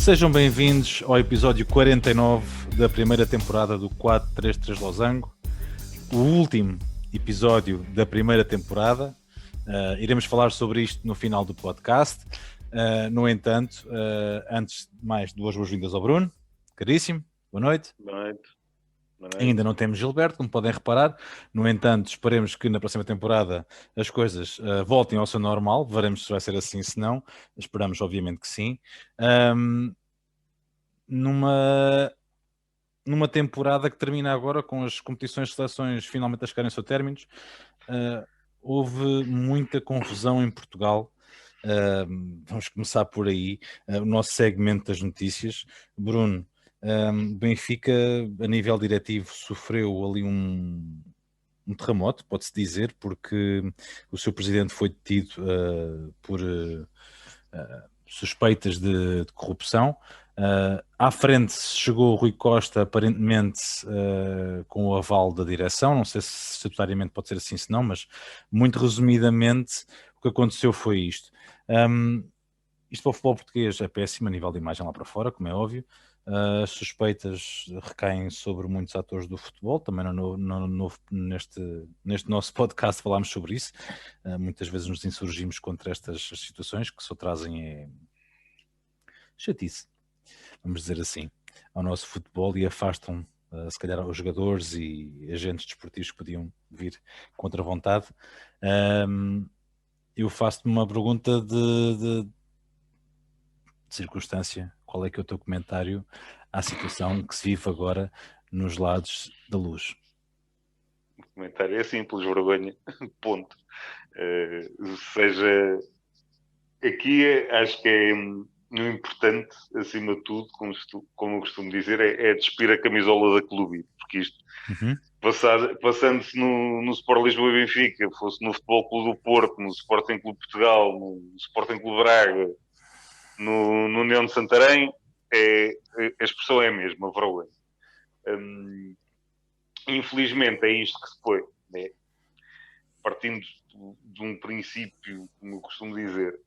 Sejam bem-vindos ao episódio 49 da primeira temporada do 433 Losango, o último episódio da primeira temporada. Iremos falar sobre isto no final do podcast. No entanto, antes de mais, duas boas-vindas ao Bruno. Caríssimo, boa noite. Boa noite. Ainda não temos Gilberto, como podem reparar. No entanto, esperemos que na próxima temporada as coisas voltem ao seu normal. Veremos se vai ser assim, se não. Esperamos, obviamente, que sim. Numa temporada que termina agora com as competições de seleções finalmente a chegarem ao seu término, houve muita confusão em Portugal. Vamos começar por aí, o nosso segmento das notícias. Bruno, Benfica, a nível diretivo, sofreu ali um terremoto, pode-se dizer, porque o seu presidente foi detido por suspeitas de corrupção. À frente chegou o Rui Costa, aparentemente com o aval da direção, não sei se estatutariamente pode ser assim, se não, mas muito resumidamente o que aconteceu foi isto. Isto para o futebol português é péssimo a nível de imagem lá para fora, como é óbvio. As suspeitas recaem sobre muitos atores do futebol, também neste nosso podcast falámos sobre isso. Muitas vezes nos insurgimos contra estas situações que só trazem chatice, vamos dizer assim, ao nosso futebol e afastam se calhar os jogadores e agentes desportivos que podiam vir contra a vontade. Eu faço-te uma pergunta de circunstância. Qual é que é o teu comentário à situação que se vive agora nos lados da Luz? O comentário é simples, vergonha, ponto. Seja, aqui acho que é no importante, acima de tudo, como eu costumo dizer, é despir a camisola da clube, porque isto, passando-se no Sport Lisboa e Benfica, fosse no Futebol Clube do Porto, no Sporting Clube Portugal, no Sporting Clube Braga, no União de Santarém, a expressão é a mesma, vergonha. Infelizmente é isto que se foi, né? Partindo de um princípio, como eu costumo dizer,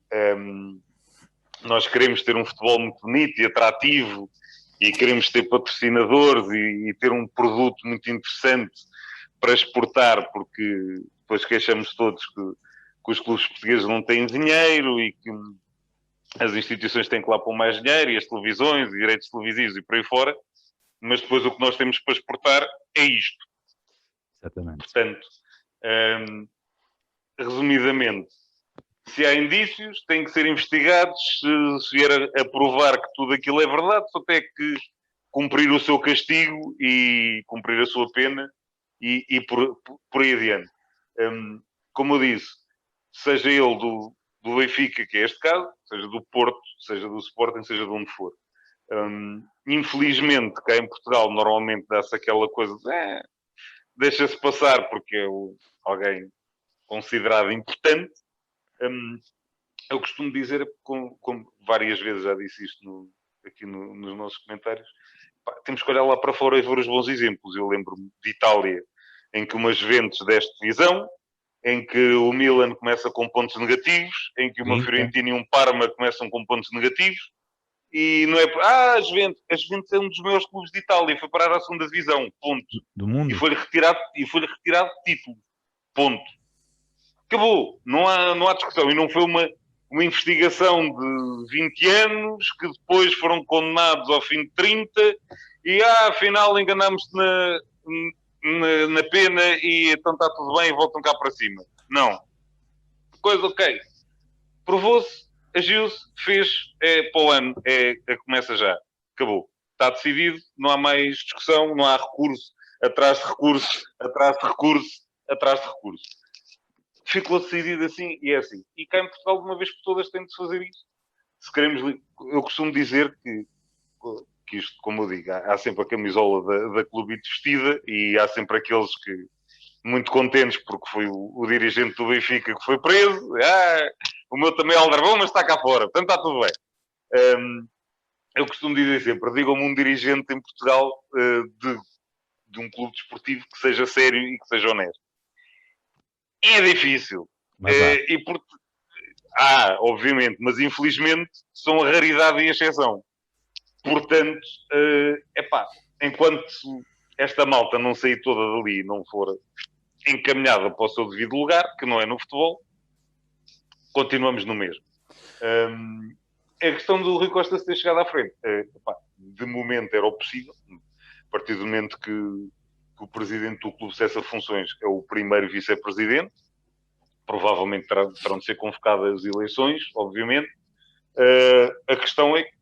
nós queremos ter um futebol muito bonito e atrativo e queremos ter patrocinadores e ter um produto muito interessante para exportar, porque depois queixamos todos que os clubes portugueses não têm dinheiro e que as instituições têm que lá pôr mais dinheiro e as televisões e direitos televisivos e por aí fora, mas depois o que nós temos para exportar é isto. Exatamente. Portanto, resumidamente, se há indícios, têm que ser investigados. Se vier a provar que tudo aquilo é verdade, só tem que cumprir o seu castigo e cumprir a sua pena e por aí adiante. Como eu disse, seja ele do Benfica, que é este caso, seja do Porto, seja do Sporting, seja de onde for. Infelizmente, cá em Portugal, normalmente dá-se aquela coisa de deixa-se passar porque é alguém considerado importante. Eu costumo dizer, como várias vezes já disse isto aqui nos nossos comentários, temos que olhar lá para fora e ver os bons exemplos. Eu lembro-me de Itália, em que uma Juventus deste divisão, em que o Milan começa com pontos negativos, em que uma Fiorentina e um Parma começam com pontos negativos, e não é... a Juventus é um dos maiores clubes de Itália, foi parar à segunda divisão, ponto. Do mundo. E foi-lhe retirado título, ponto. Acabou, não há discussão. E não foi uma investigação de 20 anos que depois foram condenados ao fim de 30 e afinal enganámos-te na pena e então está tudo bem e voltam cá para cima. Não. Coisa ok. Provou-se, agiu-se, fez, para o ano, começa já. Acabou. Está decidido, não há mais discussão, não há recurso, atrás de recurso, atrás de recurso, atrás de recurso. Ficou decidido assim e é assim. E cá em Portugal, de uma vez por todas, tem de se fazer isso. Se queremos... Eu costumo dizer que isto, como eu digo, há sempre a camisola da Clubite vestida e há sempre aqueles que, muito contentes porque foi o dirigente do Benfica que foi preso. O meu também é aldrabão, mas está cá fora. Portanto, está tudo bem. Eu costumo dizer sempre, digam-me um dirigente em Portugal de um clube desportivo que seja sério e que seja honesto. É difícil. Obviamente, mas infelizmente são a raridade e a exceção. Portanto, enquanto esta malta não sair toda dali e não for encaminhada para o seu devido lugar, que não é no futebol, continuamos no mesmo. A questão do Rui Costa se ter chegado à frente, de momento era o possível. A partir do momento que o presidente do clube cessa funções, é o primeiro vice-presidente. Provavelmente terão de ser convocadas as eleições, obviamente. A questão é que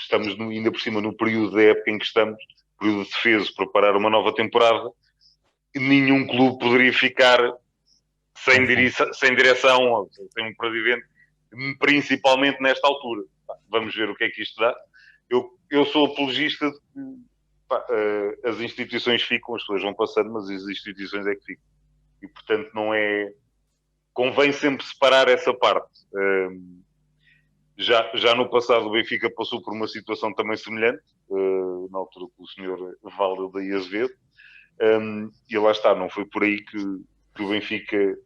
estamos ainda por cima no período da época em que estamos, período de defesa, preparar uma nova temporada. Nenhum clube poderia ficar sem direção, sem um presidente, principalmente nesta altura. Vamos ver o que é que isto dá. Eu sou apologista de que as instituições ficam, as pessoas vão passando, mas as instituições é que ficam. E, portanto, não é... Convém sempre separar essa parte. Já no passado o Benfica passou por uma situação também semelhante, na altura com o senhor Valdo da Azevedo, e lá está, não foi por aí que o Benfica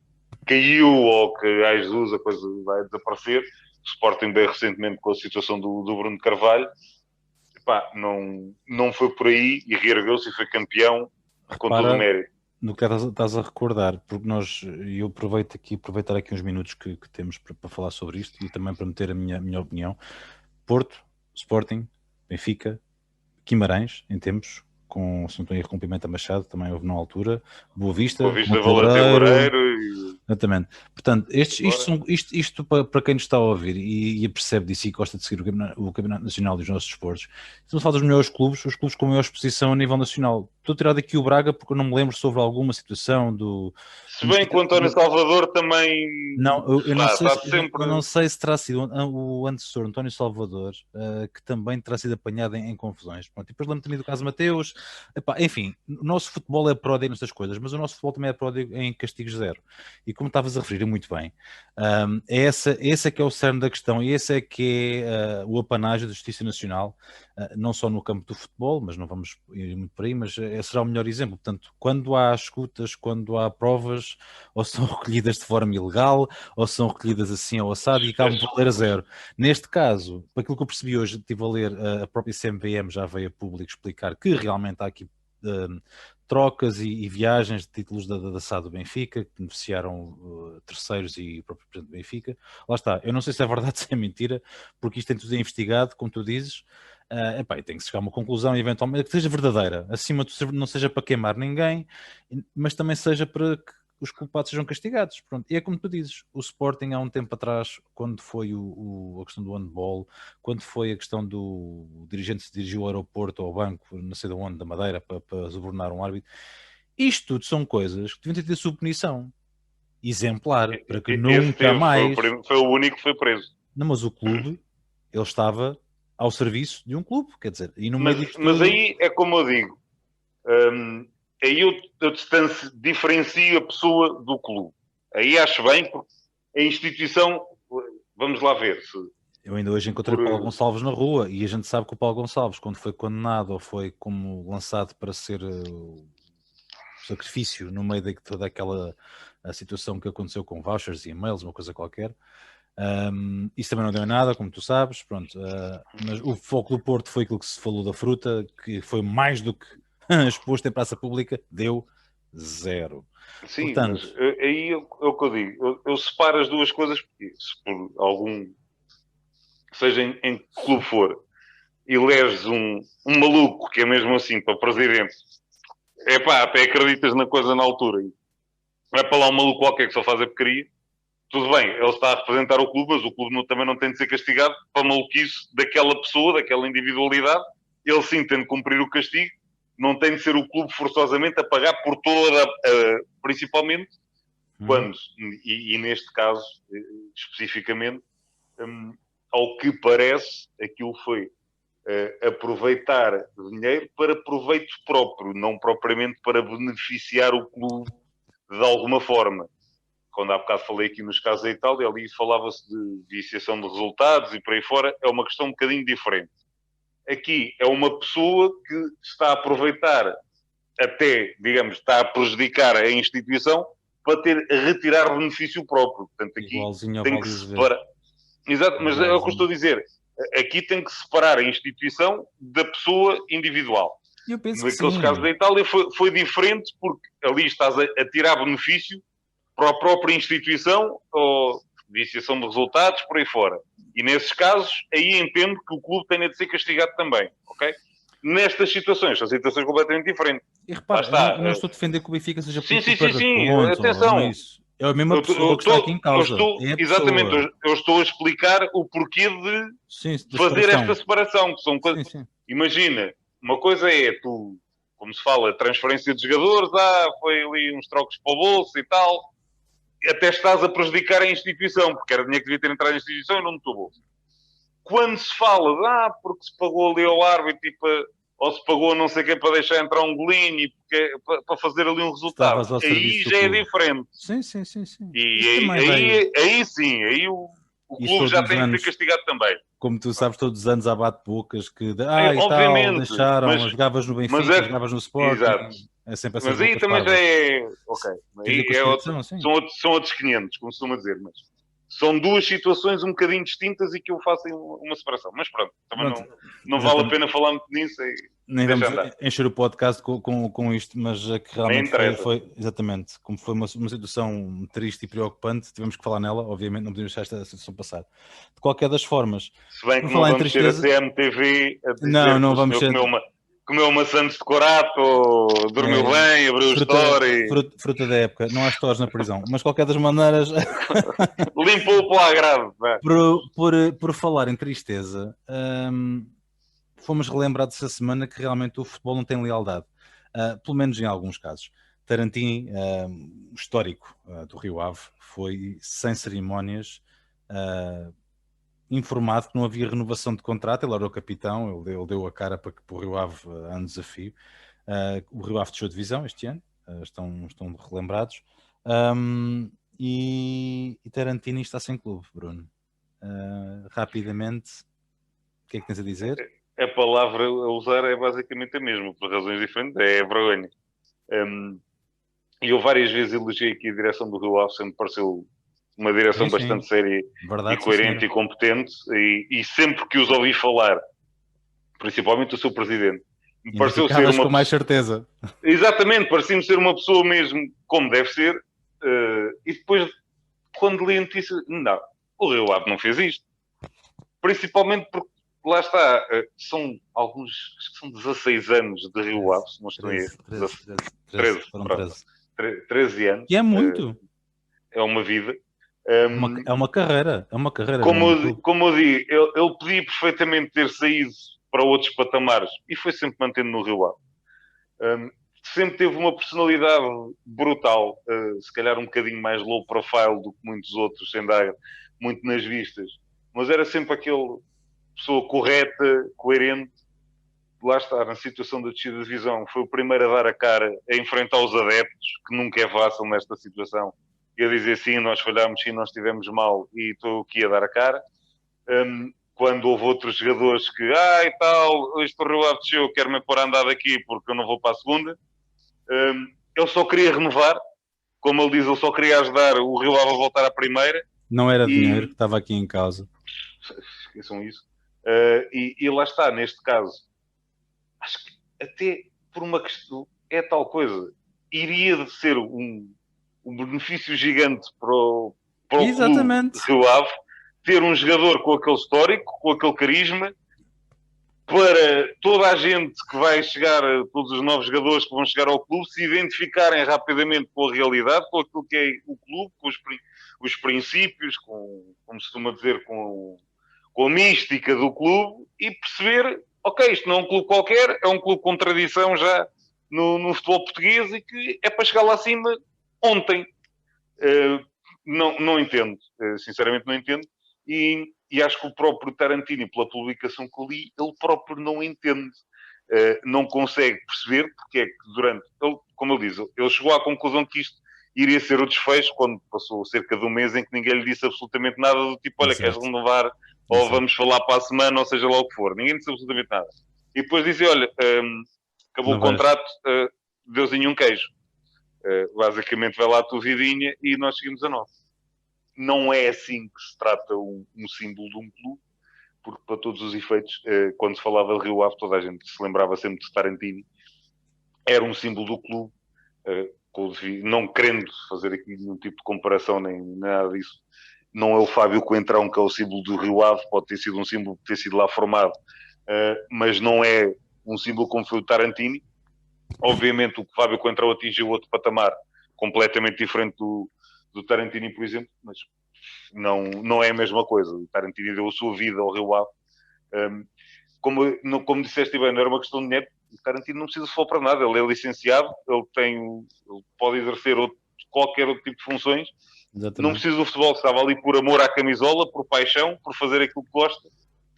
caiu ou que, ai Jesus, a coisa vai desaparecer. O Sporting bem recentemente com a situação do Bruno Carvalho, não foi por aí e reergueu-se e foi campeão com todo o mérito. No que estás a recordar, porque eu aproveitar aqui uns minutos que temos para falar sobre isto e também para meter a minha opinião. Porto, Sporting, Benfica, Guimarães, em tempos, se não estou em erro, com Pimenta Machado, também houve na altura, Boa Vista, Loureiro. Exatamente. Portanto, isto para quem nos está a ouvir e percebe disso e gosta de seguir o Campeonato Nacional e os nossos desportos, estamos a falar dos melhores clubes, os clubes com maior exposição a nível nacional. Estou a tirar daqui o Braga porque eu não me lembro sobre alguma situação do... Se bem que o António Salvador também... Eu não sei se terá sido o antecessor António Salvador, que também terá sido apanhado em confusões. Pronto, e depois lembro também do caso Mateus. Enfim, o nosso futebol é pródigo nestas coisas, mas o nosso futebol também é pródigo em castigos zero. E como estavas a referir muito bem, esse é que é o cerne da questão e esse é que é o apanágio da Justiça Nacional, não só no campo do futebol, mas não vamos ir muito por aí, mas será o melhor exemplo. Portanto, quando há escutas, quando há provas, ou são recolhidas de forma ilegal, ou são recolhidas assim ao assado e acabam por valer a zero. Neste caso, para aquilo que eu percebi hoje, estive a ler, a própria CMVM já veio a público explicar que realmente há aqui trocas e viagens de títulos da SAD do Benfica, que beneficiaram terceiros e o próprio presidente do Benfica. Lá está, eu não sei se é verdade ou se é mentira, porque isto tem tudo investigado, como tu dizes, e tem que chegar a uma conclusão, eventualmente, que seja verdadeira, acima de não seja para queimar ninguém, mas também seja para que os culpados sejam castigados. Pronto. E é como tu dizes, o Sporting há um tempo atrás, quando foi a questão do handball, quando foi a questão do dirigente se dirigiu ao aeroporto ou ao banco, não sei de onde, da Madeira, para subornar um árbitro, isto tudo são coisas que deviam ter a sua punição exemplar, para que nunca mais... Foi o único que foi preso. Não, mas o clube, ele estava ao serviço de um clube, quer dizer, e no meio disto mas tudo... aí é como eu digo, aí eu diferencio a pessoa do clube. Aí acho bem, porque a instituição, vamos lá ver se... Eu ainda hoje encontrei Paulo Gonçalves na rua e a gente sabe que o Paulo Gonçalves, quando foi condenado ou foi como lançado para ser sacrifício no meio de toda aquela situação que aconteceu com vouchers e e-mails, uma coisa qualquer, isso também não deu nada, como tu sabes, pronto. Mas o foco do Porto foi aquilo que se falou da fruta, que foi mais do que exposto em praça pública, deu zero. Sim, portanto, mas aí é o que eu digo. Eu separo as duas coisas, porque se por algum, seja em que clube for, eleges um maluco que é mesmo assim para presidente, até acreditas na coisa na altura. Vai para lá um maluco qualquer que só faz a porcaria. Tudo bem, ele está a representar o clube, mas o clube também não tem de ser castigado para a maluquice daquela pessoa, daquela individualidade. Ele sim tem de cumprir o castigo. Não tem de ser o clube forçosamente a pagar por toda, principalmente quando, e neste caso especificamente, ao que parece, aquilo foi aproveitar dinheiro para proveito próprio, não propriamente para beneficiar o clube de alguma forma. Quando há bocado falei aqui nos casos da Itália, ali falava-se de viciação de resultados e por aí fora, é uma questão um bocadinho diferente. Aqui é uma pessoa que está a aproveitar, até, digamos, está a prejudicar a instituição para retirar benefício próprio. Portanto, aqui tem que se separar. Exato, mas é o que eu estou a dizer. Aqui tem que separar a instituição da pessoa individual. Eu penso Naqueles que casos da Itália foi diferente, porque ali estás a tirar benefício para a própria instituição ou viciação de resultados, por aí fora. E nesses casos, aí entendo que o clube tenha de ser castigado também, ok? Nestas situações, são situações completamente diferentes. E Lá repara, está. eu não estou a defender que o Benfica seja Sim, punido sim, por sim, perda de sim. pontos, ou não é Atenção. isso. É a mesma pessoa que está aqui em causa. É a Exatamente, pessoa. eu estou a explicar o porquê de Sim, da fazer esta separação. separação. Que são coisas... Sim, sim. Imagina, uma coisa é tu, como se fala, transferência de jogadores, foi ali uns trocos para o bolso e tal, até estás a prejudicar a instituição, porque era dinheiro que devia ter entrado na instituição e não no teu bolso. Quando se fala de, porque se pagou ali ao árbitro ou se pagou não sei quem para deixar entrar um golinho para fazer ali um resultado, Estavas ao aí serviço do já é clube. diferente. Sim, sim, sim, sim. Isso E também veio. aí sim, aí o Isso clube todos já os tem de ser anos, castigado também. como tu sabes, todos os anos há bate-bocas que É, e tal, obviamente, deixaram, jogavas no mas Benfica, é jogavas no exato. Sporting, é sempre essas Mas aí bocas também já parvas. é ok. Tem a ver Aí com a é outro, competição, sim. são outros 500, como se costuma dizer, mas são duas situações um bocadinho distintas e que eu faço uma separação. Mas pronto, também Pronto, não vale a exatamente. pena falar muito nisso e Nem deixa vamos andar. encher o podcast com isto, mas é que Nem realmente interessa. exatamente, como foi uma situação triste e preocupante, tivemos que falar nela, obviamente não podemos deixar esta situação passar. De qualquer das formas, Se bem por que não falar em vamos ter a tristeza, CMTV a não, dizer que não o vamos senhor ser comeu uma Santos de Corato, dormiu é, bem, abriu o story, fruta da época, não há stores na prisão, mas de qualquer das maneiras, limpou o pelagrado. por falar em tristeza, fomos relembrados essa semana que realmente o futebol não tem lealdade, pelo menos em alguns casos. Tarantini, histórico do Rio Ave, foi sem cerimónias informado que não havia renovação de contrato. Ele era o capitão, ele deu a cara para que o Rio Ave há um desafio. O Rio Ave deixou de divisão este ano, estão relembrados. E Tarantini está sem clube, Bruno. Rapidamente, o que é que tens a dizer? A palavra a usar é basicamente a mesma, por razões diferentes, é vergonha. E eu várias vezes elogiei aqui a direção do Rio Ave, sempre pareceu uma direção Sim, sim. bastante séria e Verdade, sim, coerente senhora. e competente, e sempre que os ouvi falar, principalmente o seu presidente, me Ainda pareceu ser ficavas uma com mais pessoa... certeza. Exatamente, parecia-me ser uma pessoa mesmo como deve ser, e depois, quando li a notícia, não, o Rio Ave não fez isto. Principalmente porque, lá está, são alguns, acho que são 16 anos de Rio Ave, se não estou a erro. 13, Foram pronto. 13. 13 anos. E é muito. É uma vida. É uma carreira. É uma carreira Como num clube. como eu digo, ele podia perfeitamente ter saído para outros patamares e foi sempre mantendo no Rio Ave. Sempre teve uma personalidade brutal, se calhar um bocadinho mais low profile do que muitos outros, sem dar muito nas vistas, mas era sempre aquele pessoa correta, coerente. Lá está, na situação da descida de divisão, foi o primeiro a dar a cara, a enfrentar os adeptos, que nunca é fácil nesta situação, e a dizer sim, nós falhámos, sim, nós estivemos mal e estou aqui a dar a cara. Quando houve outros jogadores que, e tal, este Rio Ave desceu, quero-me pôr a andar daqui porque eu não vou para a segunda. Ele só queria renovar, como ele diz, ele só queria ajudar o Rio Ave a voltar à primeira. Não era dinheiro que estava aqui em causa. Esqueçam isso. E lá está, neste caso, acho que até por uma questão, é tal coisa, iria ser um benefício gigante para o clube Exatamente. Rio Ave ter um jogador com aquele histórico, com aquele carisma, para toda a gente que vai chegar, todos os novos jogadores que vão chegar ao clube, se identificarem rapidamente com a realidade, com aquilo que é o clube, com os princípios, como se costuma dizer, com a mística do clube e perceber, ok, isto não é um clube qualquer, é um clube com tradição já no futebol português e que é para chegar lá acima ontem. Não entendo, sinceramente não entendo. E acho que o próprio Tarantino, pela publicação que li, ele próprio não entende. Não consegue perceber porque é que durante... Ele, como ele diz, ele chegou à conclusão que isto iria ser o desfecho quando passou cerca de um mês em que ninguém lhe disse absolutamente nada do tipo, olha, queres renovar ou vamos falar para a semana, ou seja lá o que for. Ninguém disse absolutamente nada. E depois dizia, olha, acabou Não o vais. contrato, deusinho um queijo. Basicamente vai lá a tua vidinha e nós seguimos a nossa. Não é assim que se trata um símbolo de um clube. porque para todos os efeitos, quando se falava de Rio Ave, toda a gente se lembrava sempre de Tarantini. Era um símbolo do clube, não querendo fazer aqui nenhum tipo de comparação nem nada disso. Não é o Fábio Coentrão que é o símbolo do Rio Ave, pode ter sido um símbolo que ter sido lá formado, mas não é um símbolo como foi o Tarantini. Obviamente o Fábio Coentrão atingiu outro patamar completamente diferente do Tarantini, por exemplo, mas não é a mesma coisa. O Tarantini deu a sua vida ao Rio Ave. Como disseste bem, não era uma questão de dinheiro. O Tarantino não precisa de futebol para nada. Ele é licenciado, ele pode exercer qualquer outro tipo de funções. Exatamente. Não precisa do futebol, estava ali por amor à camisola, por paixão, por fazer aquilo que gosta,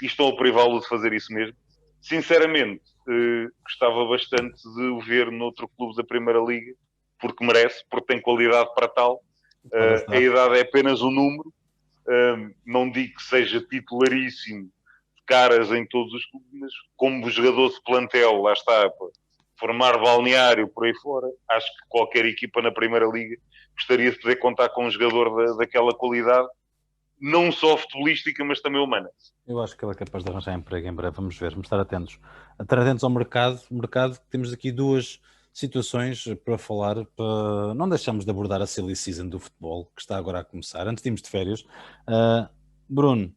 e estão a privá-lo de fazer isso mesmo. Sinceramente, gostava bastante de o ver noutro clube da Primeira Liga, porque merece, porque tem qualidade para tal. A idade é apenas um número. Não digo que seja titularíssimo de caras em todos os clubes, mas como jogador de plantel, lá está, para formar balneário por aí fora, acho que qualquer equipa na Primeira Liga gostaria de poder contar com um jogador daquela qualidade, não só futebolística, mas também humana. Eu acho que ele é capaz de arranjar emprego em breve, vamos ver, vamos estar atentos. Estar atentos ao mercado, temos aqui duas situações para falar, não deixamos de abordar a silly season do futebol, que está agora a começar, antes de irmos de férias. Bruno,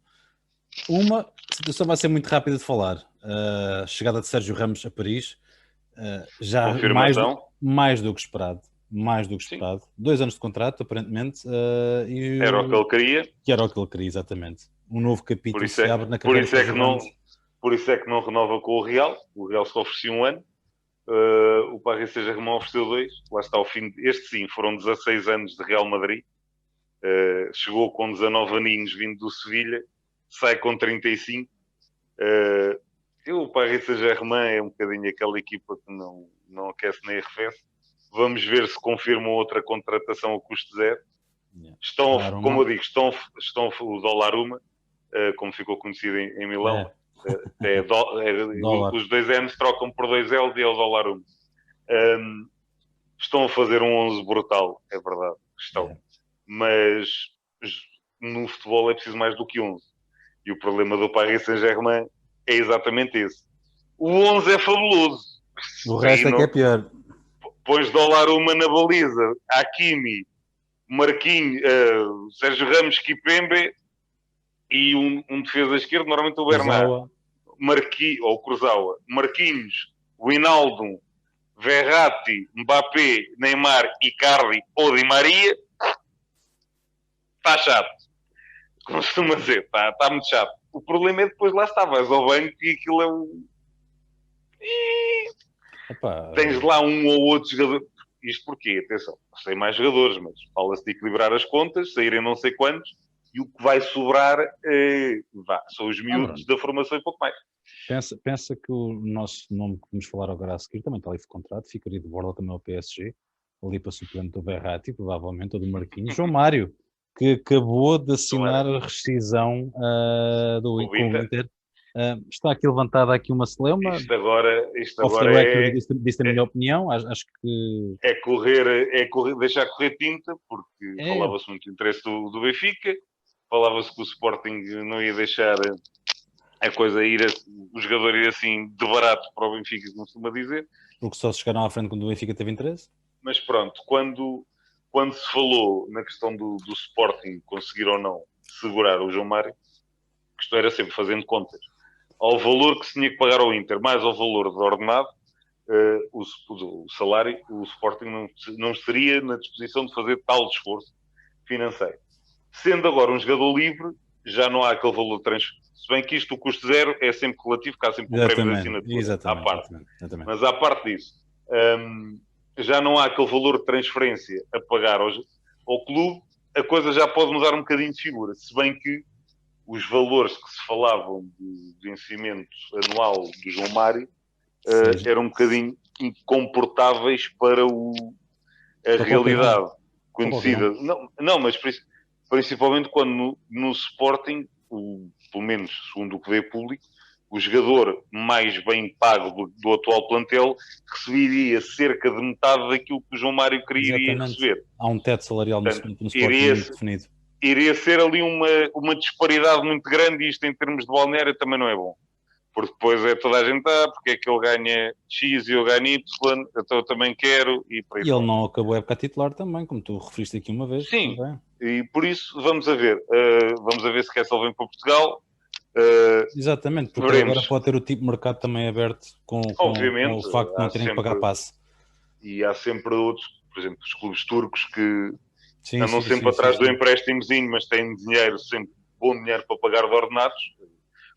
uma situação vai ser muito rápida de falar, a chegada de Sérgio Ramos a Paris, já mais do que esperado. 2 anos de contrato, aparentemente. Era o que ele queria. Que era o que ele queria, exatamente. Um novo capítulo se abre na carreira. Por isso é que não renova com o Real. O Real só oferecia 1 ano. O Paris Saint-Germain ofereceu 2. Lá está o fim. Este sim, foram 16 anos de Real Madrid. Chegou com 19 aninhos vindo do Sevilha. Sai com 35. O Paris Saint-Germain é um bocadinho aquela equipa que não aquece nem arrefece. Vamos ver se confirmam outra contratação a custo zero. Como eu digo, estão o Donnarumma, como ficou conhecido em Milão. Os 2 N's trocam por 2 L's e é o Donnarumma. Estão a fazer um 11 brutal, é verdade. Mas no futebol é preciso mais do que 11. E o problema do Paris Saint-Germain é exatamente esse. O 11 é fabuloso. O resto é que é pior. Pões Donnarumma na baliza, Hakimi, Marquinhos, Sérgio Ramos, Kipembe e um defesa esquerdo, normalmente o Bernat, ou Kurzawa, Marquinhos, Wijnaldum, Verratti, Mbappé, Neymar, Icardi ou Di Maria. Está chato. Costuma dizer, está muito chato. O problema é depois lá está, vais ao banco e aquilo é um... Tens lá um ou outro jogador. Isto porquê? Atenção, sei mais jogadores, mas fala-se de equilibrar as contas, saírem não sei quantos, e o que vai sobrar são os miúdos da formação e pouco mais. Pensa que o nosso nome que vamos falar agora a seguir também está ali de contrato, ficaria de borda também ao PSG, ali para suplente do Verratti, provavelmente, ou do Marquinhos. João Mário, que acabou de assinar a rescisão com o Inter. Está aqui levantada aqui uma celeuma. Isto agora disse a minha opinião. Acho que é deixar correr tinta, porque falava-se muito do interesse do Benfica, falava-se que o Sporting não ia deixar a coisa o jogador ir assim de barato para o Benfica, como costuma dizer. Porque só se chegaram à frente quando o Benfica teve interesse. Mas pronto, quando se falou na questão do Sporting conseguir ou não segurar o João Mário, que isto era sempre fazendo contas ao valor que se tinha que pagar ao Inter, mais ao valor do ordenado, o salário, o Sporting não estaria na disposição de fazer tal esforço financeiro. Sendo agora um jogador livre, já não há aquele valor de transferência. Se bem que isto, o custo zero, é sempre relativo, porque há sempre um prémio de assinatura à parte. Exatamente. Mas à parte disso, já não há aquele valor de transferência a pagar ao clube, a coisa já pode mudar um bocadinho de figura. Se bem que os valores que se falavam de vencimento anual do João Mário eram um bocadinho incomportáveis para a realidade conhecida. Não, mas principalmente quando no Sporting, pelo menos segundo o que vê público, o jogador mais bem pago do atual plantel receberia cerca de metade daquilo que o João Mário queria receber. Há um teto salarial no Sporting muito definido. iria ser ali uma disparidade muito grande e isto em termos de balneário também não é bom. Porque depois é toda a gente, porque é que ele ganha X e eu ganho Y, então eu também quero e por aí E ele fora. não acabou a época titular também, como tu referiste aqui uma vez. Sim, Também. e por isso vamos a ver. Vamos a ver se Kessel vem para Portugal. Exatamente, porque ele agora Veremos. pode ter o tipo de mercado também aberto com o Obviamente, facto de não há terem que pagar sempre, passe. e há sempre outros, por exemplo, os clubes turcos que Sim, andam sim, sempre sim, sim, atrás do sim. empréstimozinho, mas têm dinheiro, sempre bom dinheiro para pagar de ordenados.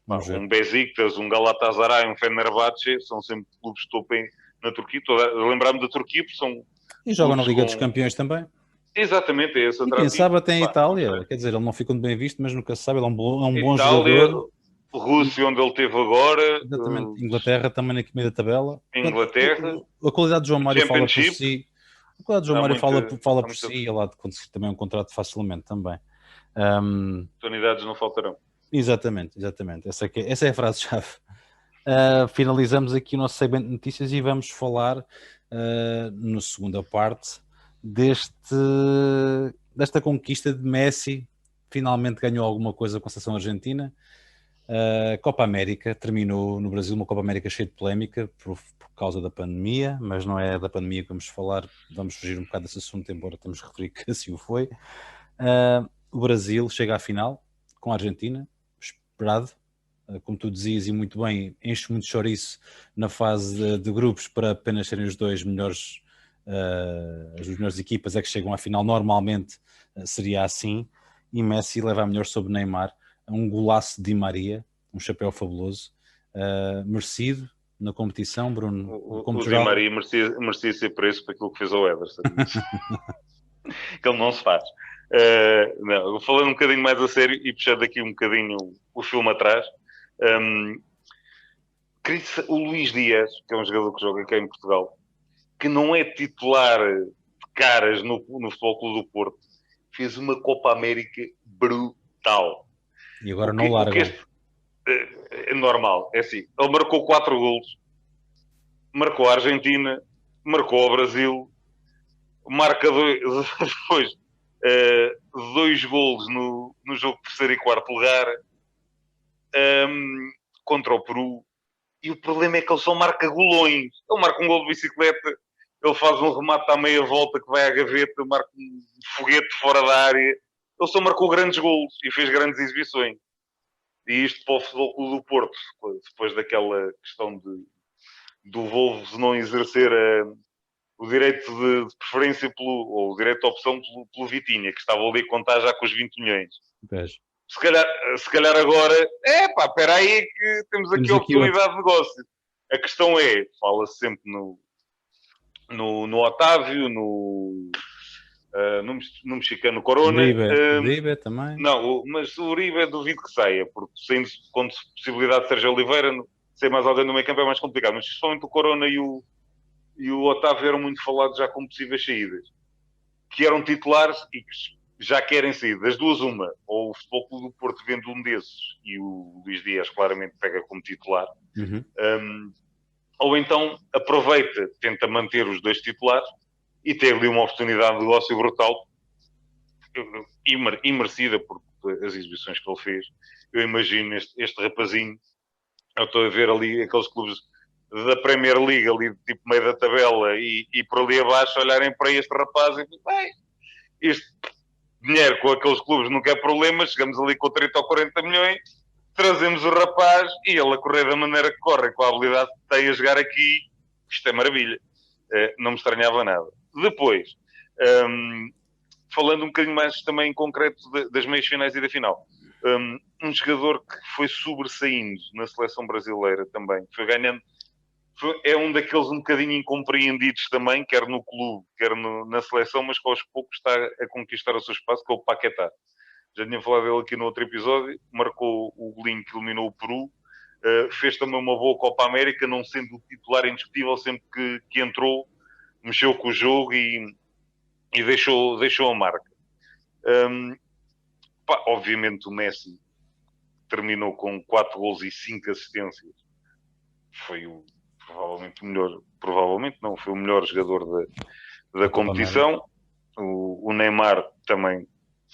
Vamos ver. Um Besiktas, um Galatasaray, um Fenerbahçe, são sempre clubes de topo na Turquia. Lembrar-me da Turquia, porque são E joga na clubes Liga dos com... Campeões também. Exatamente, é esse E quem atrativo. sabe até em Pá, vamos ver. Itália. Quer dizer, ele não fica muito bem visto, mas nunca se sabe. Ele é um bom Itália, jogador. Rússia, onde ele esteve agora, Exatamente. Inglaterra também na meio da tabela. Inglaterra, A qualidade de João Mário fala por Championship, si. A qualidade de João há Mário muita, fala há por muita si e ele há de conseguir também um contrato facilmente também. Um, oportunidades, não faltarão. exatamente, exatamente. Essa é a frase-chave. Finalizamos aqui o nosso segmento de notícias e vamos falar na segunda parte desta conquista de Messi. Finalmente ganhou alguma coisa com a seleção argentina. Copa América terminou no Brasil, uma Copa América cheia de polémica por causa da pandemia, mas não é da pandemia que vamos falar, vamos fugir um bocado desse assunto, embora temos que referir que assim o foi. O Brasil chega à final com a Argentina, esperado, como tu dizias e muito bem, enche muito chouriço na fase de grupos para apenas serem os dois melhores, as melhores equipas é que chegam à final, normalmente seria assim, e Messi leva a melhor sobre Neymar, um golaço de Di Maria, um chapéu fabuloso, merecido na competição, Bruno, como O Di geral. Maria merecia ser preso por aquilo que fez ao Ederson. Que ele não se faz. Não, falando um bocadinho mais a sério e puxando aqui um bocadinho o filme atrás, o Luís Dias, que é um jogador que joga aqui em Portugal, que não é titular de caras no Futebol Clube do Porto, fez uma Copa América brutal. E agora não O que largam. este é normal, é assim, ele marcou 4 golos, marcou a Argentina, marcou o Brasil, marca depois 2 golos no jogo de terceiro e quarto lugar contra o Peru. E o problema é que ele só marca golões. Ele marca um gol de bicicleta, ele faz um remate à meia volta que vai à gaveta, marca um foguete fora da área. Ele só marcou grandes golos e fez grandes exibições. E isto para o Futebol Clube do Porto, depois daquela questão do Wolves não exercer o direito de preferência ou o direito de opção pelo Vitinha, que estava ali a contar já com os 20 milhões. Vejo. Se calhar agora, espera aí que temos aqui Temos a aqui outro. oportunidade de negócio. A questão é, fala-se sempre no Otávio, no mexicano Corona. Uribe também. Não, mas o Uribe duvido que saia, porque sem com possibilidade de Sérgio Oliveira, ser mais alguém no meio campo é mais complicado. Mas principalmente o Corona e o Otávio eram muito falados já como possíveis saídas. Que eram titulares e que já querem sair. Das duas, uma. Ou o Futebol Clube do Porto vende um desses e o Luís Dias claramente pega como titular. Uhum. Ou então aproveita, tenta manter os dois titulares e ter ali uma oportunidade de negócio brutal e merecida por as exibições que ele fez. Eu imagino este rapazinho, eu estou a ver ali aqueles clubes da Premier League, ali tipo meio da tabela e por ali abaixo olharem para este rapaz e bem, este dinheiro com aqueles clubes nunca é problema, chegamos ali com 30 ou 40 milhões, trazemos o rapaz e ele a correr da maneira que corre, com a habilidade que tem a jogar aqui, isto é maravilha. Não me estranhava nada. Depois, falando um bocadinho mais também em concreto das meias finais e da final, um jogador que foi sobressaindo na seleção brasileira também, foi ganhando, é um daqueles um bocadinho incompreendidos também, quer no clube, quer na seleção, mas que aos poucos está a conquistar o seu espaço, que é o Paquetá. Já tinha falado dele aqui no outro episódio, marcou o golinho que eliminou o Peru, fez também uma boa Copa América, não sendo o titular indiscutível, sempre que entrou, mexeu com o jogo e deixou a marca. Obviamente o Messi terminou com 4 gols e 5 assistências. Foi provavelmente o melhor, provavelmente não, foi o melhor jogador da competição. O Neymar também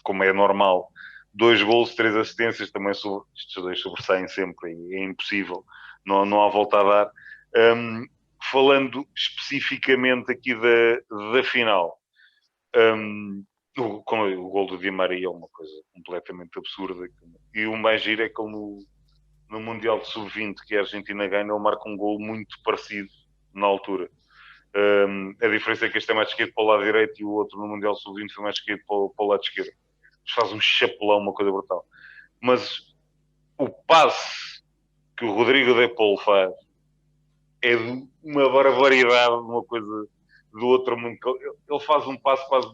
como é normal, 2 golos, 3 assistências, também estes dois sobressaem sempre, é impossível, não há volta a dar. Falando especificamente aqui da final, o gol do Di Maria é uma coisa completamente absurda, e o mais giro é que no Mundial de Sub-20 que a Argentina ganha, ele marca um gol muito parecido na altura. A diferença é que este é mais esquerdo para o lado direito e o outro no Mundial Sub-20 foi mais esquerdo para o lado esquerdo. Faz um chapelão, uma coisa brutal. Mas o passe que o Rodrigo de Paul faz é de uma barbaridade, uma coisa do outro mundo. Ele faz um passe quase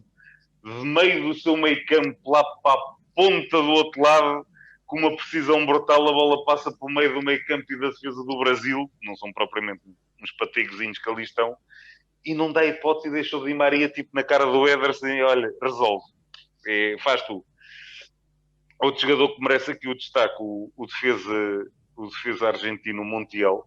de meio do seu meio campo lá para a ponta do outro lado, com uma precisão brutal. A bola passa por meio do meio campo e da defesa do Brasil, não são propriamente uns patigozinhos que ali estão, e não dá hipótese e deixa o Di Maria tipo na cara do Ederson e olha, resolve, faz tu. Outro jogador que merece aqui o destaque, o defesa argentino Montiel,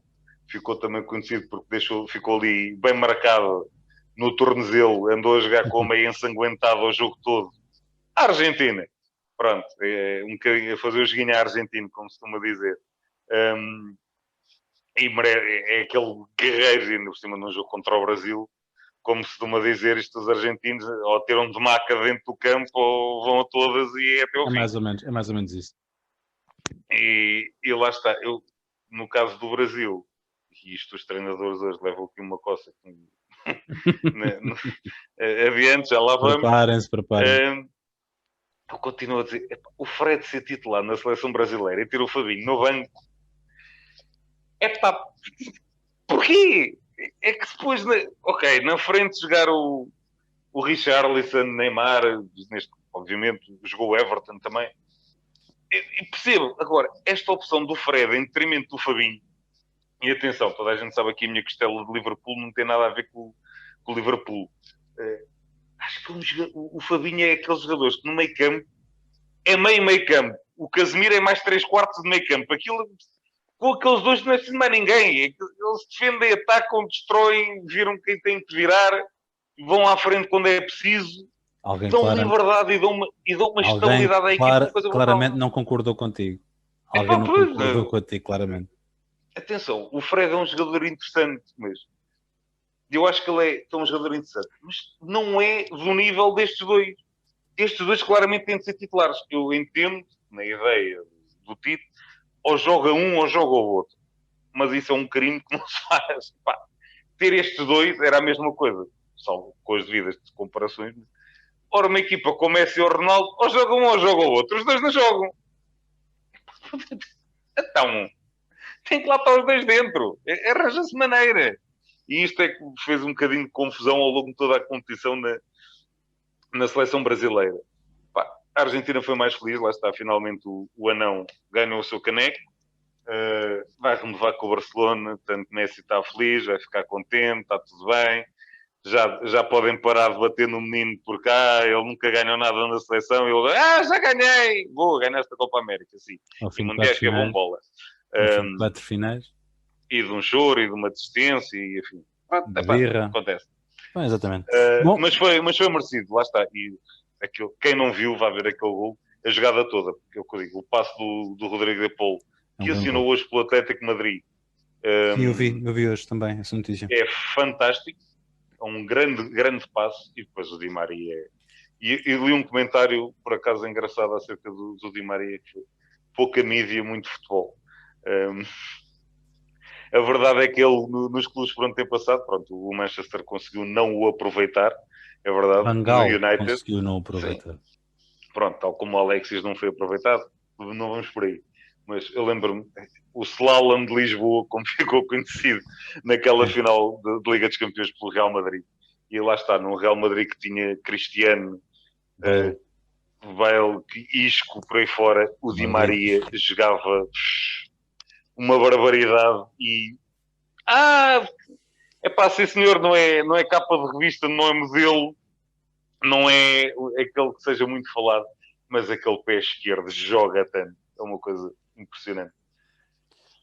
ficou também conhecido porque ficou ali bem marcado no tornozelo, andou a jogar com a meia ensanguentada o jogo todo. A Argentina, pronto, um bocadinho a fazer o joguinho à Argentina, como se costuma dizer. E é aquele guerreiro, ainda por cima num jogo contra o Brasil, como se costuma dizer, isto os argentinos ou tiram de maca dentro do campo ou vão a todas e é até ao fim. É mais ou menos isso. E lá está, no caso do Brasil, e isto os treinadores hoje levam aqui uma coça adiante, já lá vamos. Preparem-se. Eu continuo a dizer, o Fred ser titular na seleção brasileira e ter o Fabinho no banco, porquê? É que depois, na frente jogar o Richarlison, Neymar, obviamente jogou o Everton também. E percebo, agora, esta opção do Fred em detrimento do Fabinho, e atenção, toda a gente sabe aqui a minha costela de Liverpool não tem nada a ver com o Liverpool. Acho que o Fabinho é aqueles jogadores que no meio campo é meio campo. O Casemiro é mais 3/4 de meio campo. Aquilo, com aqueles dois não é preciso mais ninguém. Eles defendem, atacam, destroem, viram quem tem que virar, vão à frente quando é preciso, dão liberdade e dão uma estabilidade à equipe. Claramente não concordou contigo. Alguém não concordou contigo, claramente. Atenção, o Fred é um jogador interessante mesmo. Eu acho que ele é um jogador interessante. Mas não é do nível destes dois. Estes dois claramente têm de ser titulares. Eu entendo, na ideia do Tite, ou joga um ou joga o outro. Mas isso é um crime que não se faz. Pá, ter estes dois era a mesma coisa. Só com as devidas comparações. Ora, uma equipa como Messi ou Ronaldo, ou joga um ou joga o outro. Os dois não jogam. Então, tem que lá estar os dois dentro. Arranja-se maneira. E isto é que fez um bocadinho de confusão ao longo de toda a competição na seleção brasileira. Pá, a Argentina foi mais feliz, lá está, finalmente o anão ganhou o seu caneco, vai renovar com o Barcelona, portanto Messi está feliz, vai ficar contente, está tudo bem, já podem parar de bater no menino por cá, ele nunca ganhou nada na seleção, ele, já ganhei, vou ganhar esta Copa América, sim, e Mundiais que é bom bola. 4 finais. E de um choro, e de uma desistência, e enfim, acontece. Exatamente. Mas foi merecido, lá está. E quem não viu vai ver aquele gol, a jogada toda, porque eu digo, o passo do Rodrigo de Paul, que assinou hoje pelo Atlético de Madrid. Sim, eu vi hoje também essa notícia. É fantástico, é um grande passo, e depois o Di Maria. E li um comentário, por acaso, engraçado acerca do Di Maria, que foi pouca mídia, muito futebol. A verdade é que ele, nos clubes por onde tem passado, pronto, o Manchester conseguiu não o aproveitar, é verdade. Van Gaal conseguiu não aproveitar. Sim. Pronto, tal como o Alexis não foi aproveitado, não vamos por aí. Mas eu lembro-me, o Slalom de Lisboa, como ficou conhecido naquela final de Liga dos Campeões pelo Real Madrid. E lá está, num Real Madrid que tinha Cristiano, Bale, Isco, por aí fora, o Di Maria jogava uma barbaridade e sim senhor, não é capa de revista, não é modelo, não é aquele que seja muito falado, mas aquele pé esquerdo joga tanto, é uma coisa impressionante.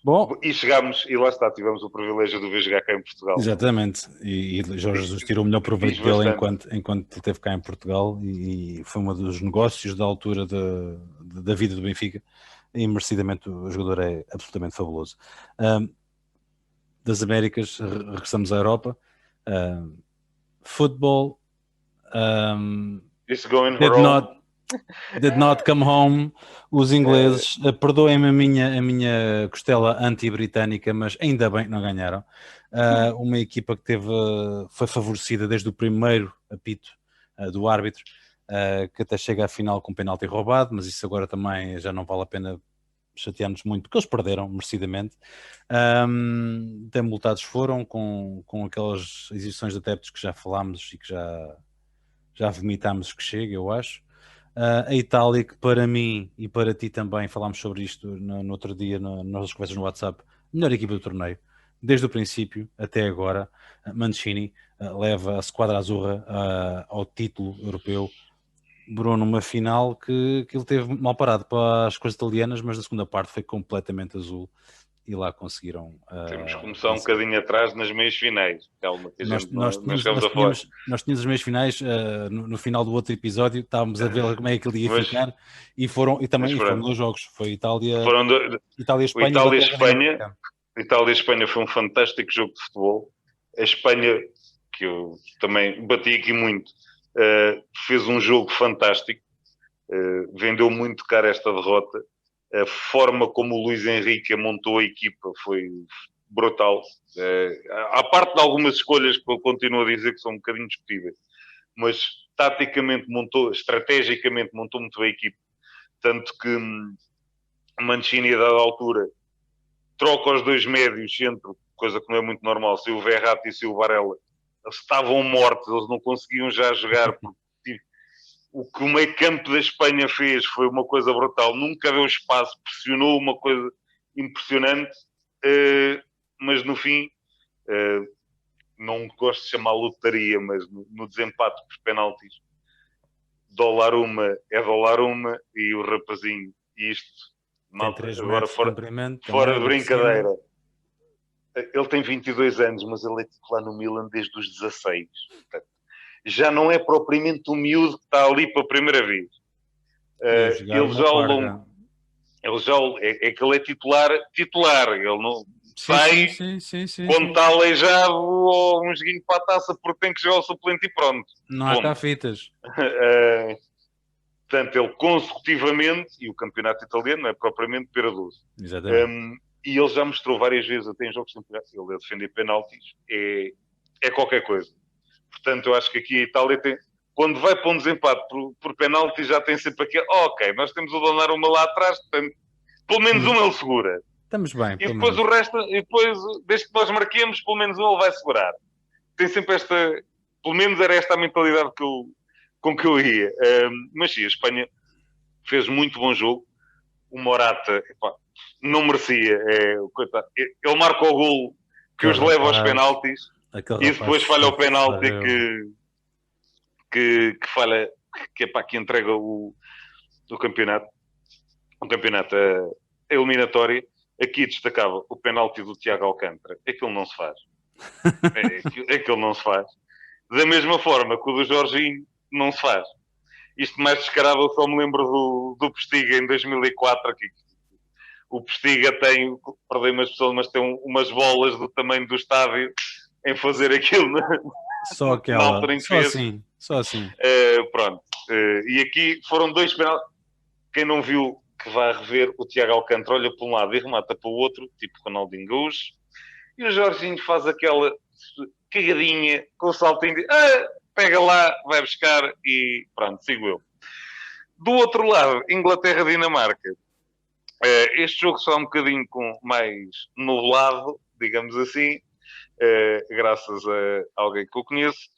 Bom, E chegámos, e lá está, tivemos o privilégio de o ver jogar cá em Portugal. exatamente, e Jorge Jesus tirou o melhor proveito Fiz dele bastante. enquanto ele esteve cá em Portugal e foi um dos negócios da altura da vida do Benfica e merecidamente o jogador é absolutamente fabuloso. Das Américas, regressamos à Europa. Football It's going did home. not come home. Os ingleses, perdoem-me a minha costela anti-britânica, mas ainda bem que não ganharam. Uma equipa que foi favorecida desde o primeiro apito do árbitro, que até chega à final com um penalti roubado, mas isso agora também já não vale a pena chatear-nos muito, porque eles perderam merecidamente. Até multados foram com aquelas exibições de adeptos que já falámos e que já vomitámos que chega, eu acho. A Itália, que para mim e para ti também, falámos sobre isto no outro dia, nas nossas conversas no WhatsApp, melhor equipa do torneio, desde o princípio até agora. Mancini leva a Squadra Azzurra ao título europeu. Bruno, numa final que ele teve mal parado para as coisas italianas, mas na segunda parte foi completamente azul e lá conseguiram Temos que começar um vencer. bocadinho atrás nas meias finais. Calma, que a Nós, gente nós, não tínhamos, chegamos nós, a falar. tínhamos, nós tínhamos as meias finais no final do outro episódio, estávamos a ver como é que ele ia Mas, ficar e mas foram pronto. dois jogos, foi Itália, Foram o Itália-Espanha, Itália-Espanha. Inglaterra-Dinamarca. Itália-Espanha foi um fantástico jogo de futebol. A Espanha, que eu também bati aqui muito, fez um jogo fantástico. Vendeu muito caro esta derrota. A forma como o Luís Henrique montou a equipa foi brutal. À parte de algumas escolhas que eu continuo a dizer que são um bocadinho discutíveis, mas taticamente montou, estrategicamente montou muito bem a equipa. Tanto que Mancini, a dada altura, troca os dois médios centro, coisa que não é muito normal. Se o Verratti e se o Varela estavam mortos, eles não conseguiam já jogar. O que o meio campo da Espanha fez foi uma coisa brutal. Nunca deu espaço, pressionou uma coisa impressionante, mas no fim, não gosto de chamar lotaria, mas no desempate por penaltis, Donnarumma e o rapazinho, isto, Tem malta, 3 agora metros de fora, comprimento fora também, de ainda por cima. brincadeira. Ele tem 22 anos, mas ele é titular no Milan desde os 16. Portanto, já não é propriamente o miúdo que está ali pela primeira vez. E a jogar Ele uma já ao farga. longo. Ele já é que ele é titular. Ele não Sim, sim, sai sim, sim, sim, quando sim. está aleijado ou um joguinho para a taça porque tem que jogar o suplente e pronto. Não há cá Ponto. fitas. Portanto, ele consecutivamente, e o campeonato italiano não é propriamente peradoso, Exatamente. e ele já mostrou várias vezes, até em jogos de campeonato, ele a defender penaltis, é qualquer coisa. Portanto, eu acho que aqui a Itália tem, quando vai para um desempate por penaltis, já tem sempre aquele, ok, nós temos o Donnarumma lá atrás, portanto, pelo menos um ele segura. Estamos bem, E pelo depois o menos. resto, e depois, desde que nós marquemos, pelo menos um ele vai segurar. Tem sempre esta, pelo menos era esta a mentalidade com que eu ia. Mas sim, a Espanha fez muito bom jogo. O Morata, epá, não merecia. Ele marca o gol que Aquele os leva aos rapaz, penaltis aquele e rapaz depois falha o penalti farreu. que falha, que entrega o campeonato. O campeonato, a eliminatória. Aqui destacava o penalti do Tiago Alcântara. Aquilo não se faz. Aquilo não se faz. Da mesma forma que o do Jorginho não se faz. Isto mais descarado, eu só me lembro do Postiga em 2004, aqui. O Postiga tem, perdei umas pessoas, mas tem umas bolas do tamanho do estádio em fazer aquilo Só na aquela, altura em que só fez. assim, só assim. Pronto. E aqui foram dois penaltis. Quem não viu, que vai rever, o Tiago Alcântara olha para um lado e remata para o outro, tipo Ronaldinho Gaúcho. E o Jorginho faz aquela cagadinha com o saltinho de pega lá, vai buscar e pronto, sigo eu. Do outro lado, Inglaterra-Dinamarca. Este jogo só um bocadinho com mais nublado, digamos assim, graças a alguém que eu conheço.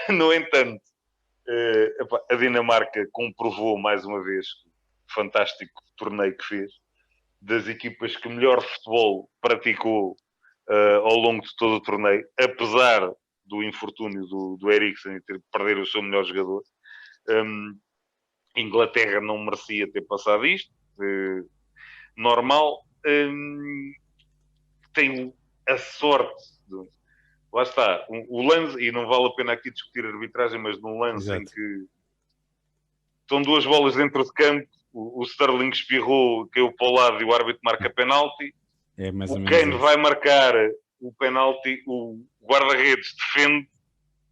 No entanto, a Dinamarca comprovou mais uma vez o fantástico torneio que fez, das equipas que melhor futebol praticou ao longo de todo o torneio, apesar do infortúnio do Eriksen e ter perder o seu melhor jogador. Inglaterra não merecia ter passado isto. Normal. tem a sorte de... Lá está, o lance, e não vale a pena aqui discutir a arbitragem, mas num lance em que estão duas bolas dentro de campo, o Sterling espirrou, caiu para o lado e o árbitro marca penalti. O Kane vai marcar o penalti, o guarda-redes defende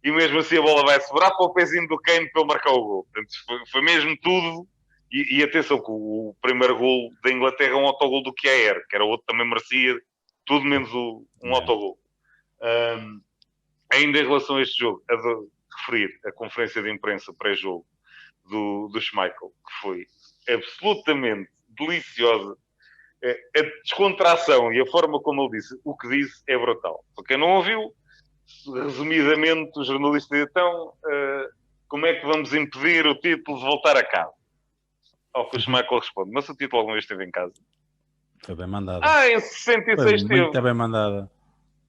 e mesmo assim a bola vai sobrar para o pezinho do Kane para ele marcar o gol. Portanto, foi mesmo tudo. E atenção que o primeiro gol da Inglaterra é um autogol do Kjaer, que era o outro também merecia, tudo menos um autogol. Ainda em relação a este jogo, a de referir a conferência de imprensa pré-jogo do Schmeichel, que foi absolutamente deliciosa. A descontração e a forma como ele disse, o que disse é brutal. Para quem não ouviu, resumidamente, o jornalista diz, então, como é que vamos impedir o título de voltar a casa? Ao que o Schmeichel responde, mas o título alguma vez esteve em casa? Foi bem mandada. Em 66 foi muito bem mandada.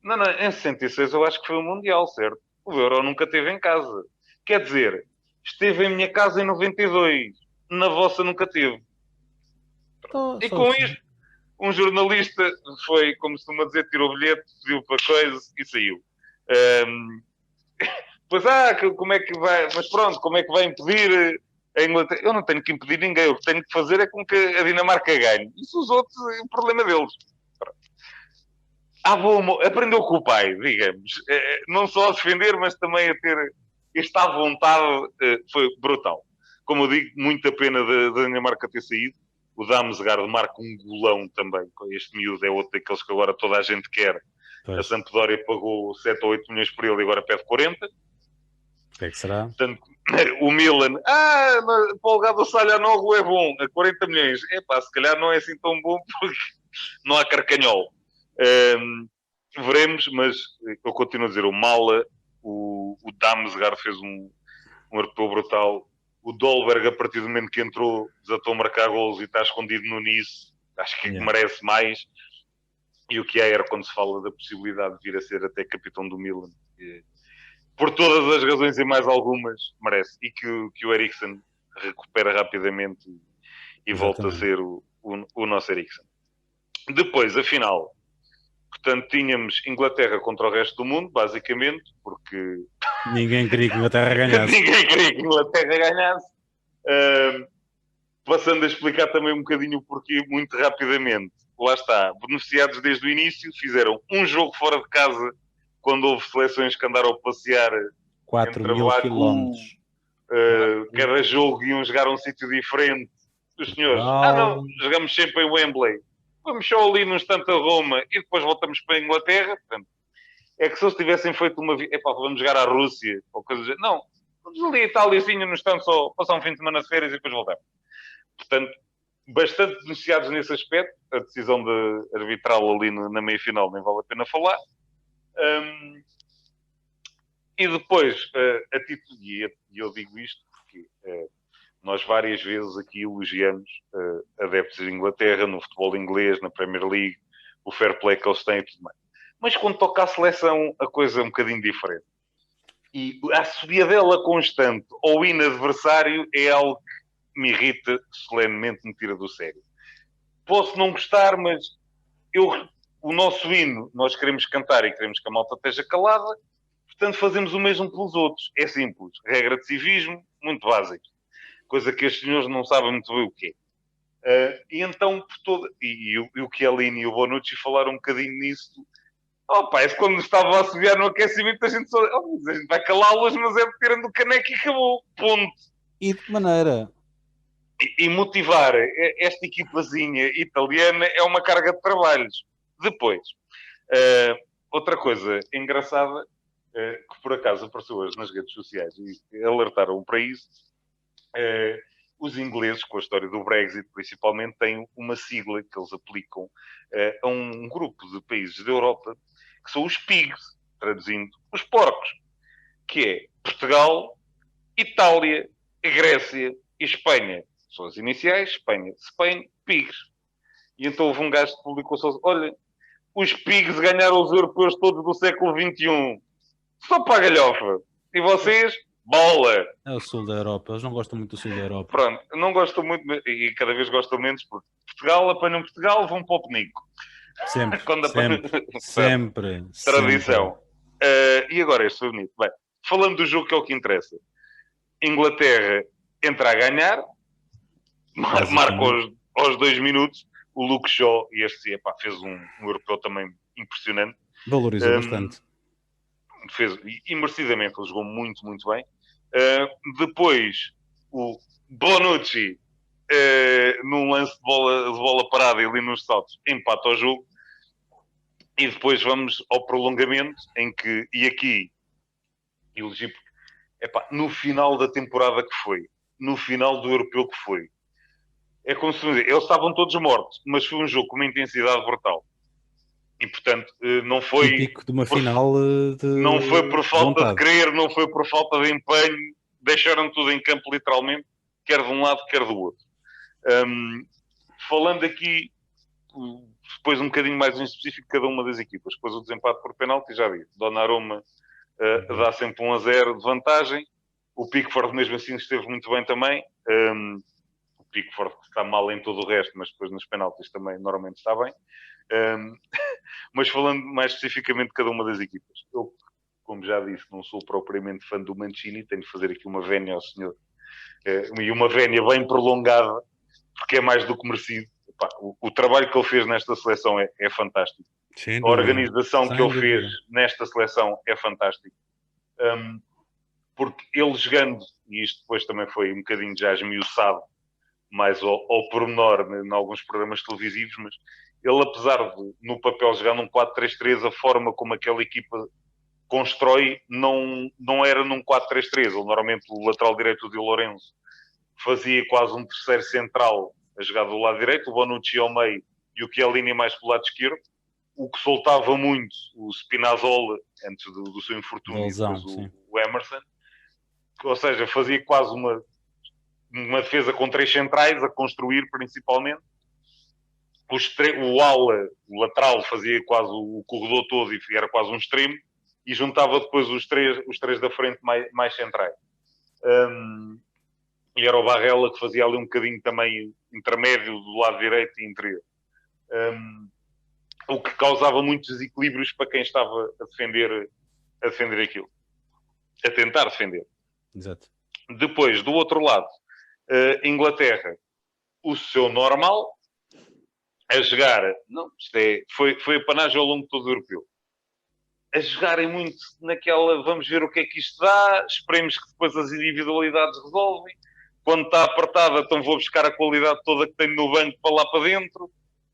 Não, em 66 eu acho que foi o Mundial, certo? O Euro nunca esteve em casa. Quer dizer, esteve em minha casa em 92. Na vossa nunca teve. E com assim. isto, um jornalista foi, como se costuma dizer, tirou o bilhete, pediu para coisa e saiu. Pois, como é que vai... Mas pronto, como é que vai impedir a Inglaterra? Eu não tenho que impedir ninguém. O que tenho que fazer é com que a Dinamarca ganhe. Isso os outros, é o problema deles. Aprendeu com o pai, digamos. Não só a defender, mas também a ter esta vontade. Foi brutal. Como eu digo, muita pena da Dinamarca ter saído. O Damsgaard marca um golão também. Este miúdo é outro daqueles que agora toda a gente quer. Pois. A Sampdoria pagou 7 ou 8 milhões por ele e agora pede 40. O que é que será? Portanto, o Milan, para o lugar do Salhanoglu é bom, a 40 milhões. Se calhar não é assim tão bom porque não há carcanhol. Veremos, mas eu continuo a dizer, o Mala, o Damsgaard fez um arbitro brutal. O Dolberg, a partir do momento que entrou, desatou a marcar golos e está escondido no Nice. Acho que merece mais. E o Kjaer, quando se fala da possibilidade de vir a ser até capitão do Milan, por todas as razões e mais algumas, merece. E que o Eriksen recupera rapidamente e volta a ser o nosso Eriksen. Depois, a final. Portanto, tínhamos Inglaterra contra o resto do mundo, basicamente, porque... Ninguém queria que a Inglaterra ganhasse. Ninguém queria que a Inglaterra ganhasse. Passando a explicar também um bocadinho o porquê, muito rapidamente. Lá está, beneficiados desde o início, fizeram um jogo fora de casa, quando houve seleções que andaram a passear 4.000 quilómetros. Cada jogo iam jogar a um sítio diferente. Os senhores, não, jogamos sempre em Wembley. Vamos só ali num instante a Roma e depois voltamos para a Inglaterra. Portanto, é que se eles tivessem feito uma... vamos jogar à Rússia, ou coisa do género. Não, vamos ali a Italiazinha no instante só, passar um fim de semana de férias e depois voltamos. Portanto, bastante denunciados nesse aspecto. A decisão de arbitral ali na meia-final nem vale a pena falar. E depois, a título, e eu digo isto porque nós várias vezes aqui elogiamos adeptos de Inglaterra, no futebol inglês, na Premier League, o fair play que eles têm e tudo mais. Mas quando toca à seleção, a coisa é um bocadinho diferente. E a assobiadela constante ao hino adversário é algo que me irrita solenemente, me tira do sério. Posso não gostar, mas o nosso hino, nós queremos cantar e queremos que a malta esteja calada, portanto fazemos o mesmo pelos outros. É simples. Regra de civismo, muito básica. Coisa que estes senhores não sabem muito bem o que é. E então, o Chiellini e o Bonucci falaram um bocadinho nisso. É que quando estava a assobiar no aquecimento, a gente vai calá-los, mas é tirando o caneco e acabou. Ponto. E de que maneira? E motivar esta equipazinha italiana é uma carga de trabalhos. Depois, outra coisa engraçada, que por acaso apareceu hoje nas redes sociais e alertaram para isso, os ingleses, com a história do Brexit principalmente, têm uma sigla que eles aplicam a um grupo de países da Europa, que são os PIGs, traduzindo, os porcos, que é Portugal, Itália, Grécia e Espanha. São as iniciais, Espanha, Spain, PIGs. E então houve um gajo que publicou só, olha, os PIGs ganharam os europeus todos do século XXI. Só para a galhofa. E vocês Bola! É o sul da Europa. Eles não gostam muito do sul da Europa. Pronto, não gostam muito e cada vez gostam menos porque Portugal, apanham Portugal, vão para o Penico. Sempre, Quando apanham... sempre, Tradição. E agora este foi bonito. Bem, falando do jogo que é o que interessa. Inglaterra entra a ganhar, marca aos 2 minutos, o Luke Shaw, e este epá, fez um europeu também impressionante. Valorizou bastante. Fez, e merecidamente, ele jogou muito, muito bem. Depois, o Bonucci, num lance de bola parada e ali nos saltos, empata o jogo. E depois vamos ao prolongamento, em que, e aqui, elegi, no final da temporada que foi, no final do europeu que foi, é como se dizer, eles estavam todos mortos, mas foi um jogo com uma intensidade brutal. E portanto, não foi. Típico de uma final de. Não foi por falta vontade. de querer, não foi por falta de empenho, deixaram tudo em campo literalmente, quer de um lado, quer do outro. Falando aqui, depois um bocadinho mais em específico, cada uma das equipas. Depois o desempate por penalti, já vi. Donnarumma dá sempre 1-0 de vantagem. O Pickford mesmo assim esteve muito bem também. O Pickford está mal em todo o resto, mas depois nos penaltis também normalmente está bem. Mas falando mais especificamente de cada uma das equipas. Eu, como já disse, não sou propriamente fã do Mancini, tenho de fazer aqui uma vénia ao senhor. E uma vénia bem prolongada, porque é mais do que merecido. Epá, o trabalho que ele fez nesta seleção é fantástico. A organização que ele fez nesta seleção é fantástico. Porque ele jogando, e isto depois também foi um bocadinho já esmiuçado, mais ao pormenor em alguns programas televisivos, mas ele, apesar de no papel jogar num 4-3-3, a forma como aquela equipa constrói não era num 4-3-3. Ele, normalmente, o lateral direito de Lourenço fazia quase um terceiro central a jogar do lado direito, o Bonucci ao meio e o Chiellini mais pelo lado esquerdo. O que soltava muito o Spinazzola, antes do seu infortúnio, e depois o Emerson. Ou seja, fazia quase uma defesa com 3 centrais a construir principalmente. O ala, o lateral, fazia quase o corredor todo e era quase um extremo, e juntava depois os três da frente mais centrais. E era o Barrella que fazia ali um bocadinho também intermédio do lado direito e interior. O que causava muitos desequilíbrios para quem estava a defender aquilo. A tentar defender. Exato. Depois, do outro lado, Inglaterra, o seu normal, a jogar, não, foi a panagem ao longo de todo o europeu. A jogarem muito naquela, vamos ver o que é que isto dá, esperemos que depois as individualidades resolvem. Quando está apertada, então vou buscar a qualidade toda que tenho no banco para lá para dentro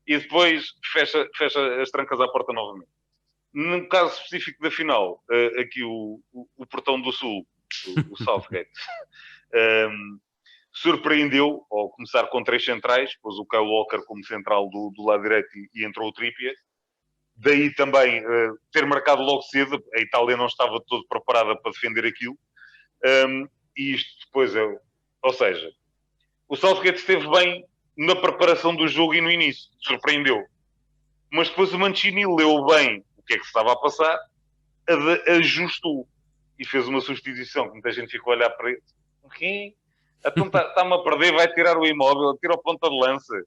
e depois fecha as trancas à porta novamente. No caso específico da final, aqui o Portão do Sul, o Southgate, surpreendeu ao começar com 3 centrais, pôs o Kyle Walker como central do lado direito e entrou o Trippier. Daí também ter marcado logo cedo, a Itália não estava toda preparada para defender aquilo. E isto depois ou seja, o Southgate esteve bem na preparação do jogo e no início, surpreendeu. Mas depois o Mancini leu bem o que é que se estava a passar, ajustou e fez uma substituição que muita gente ficou a olhar para ele. Okay. Então está-me a perder, vai tirar o Imóvel, tira o ponta de lança.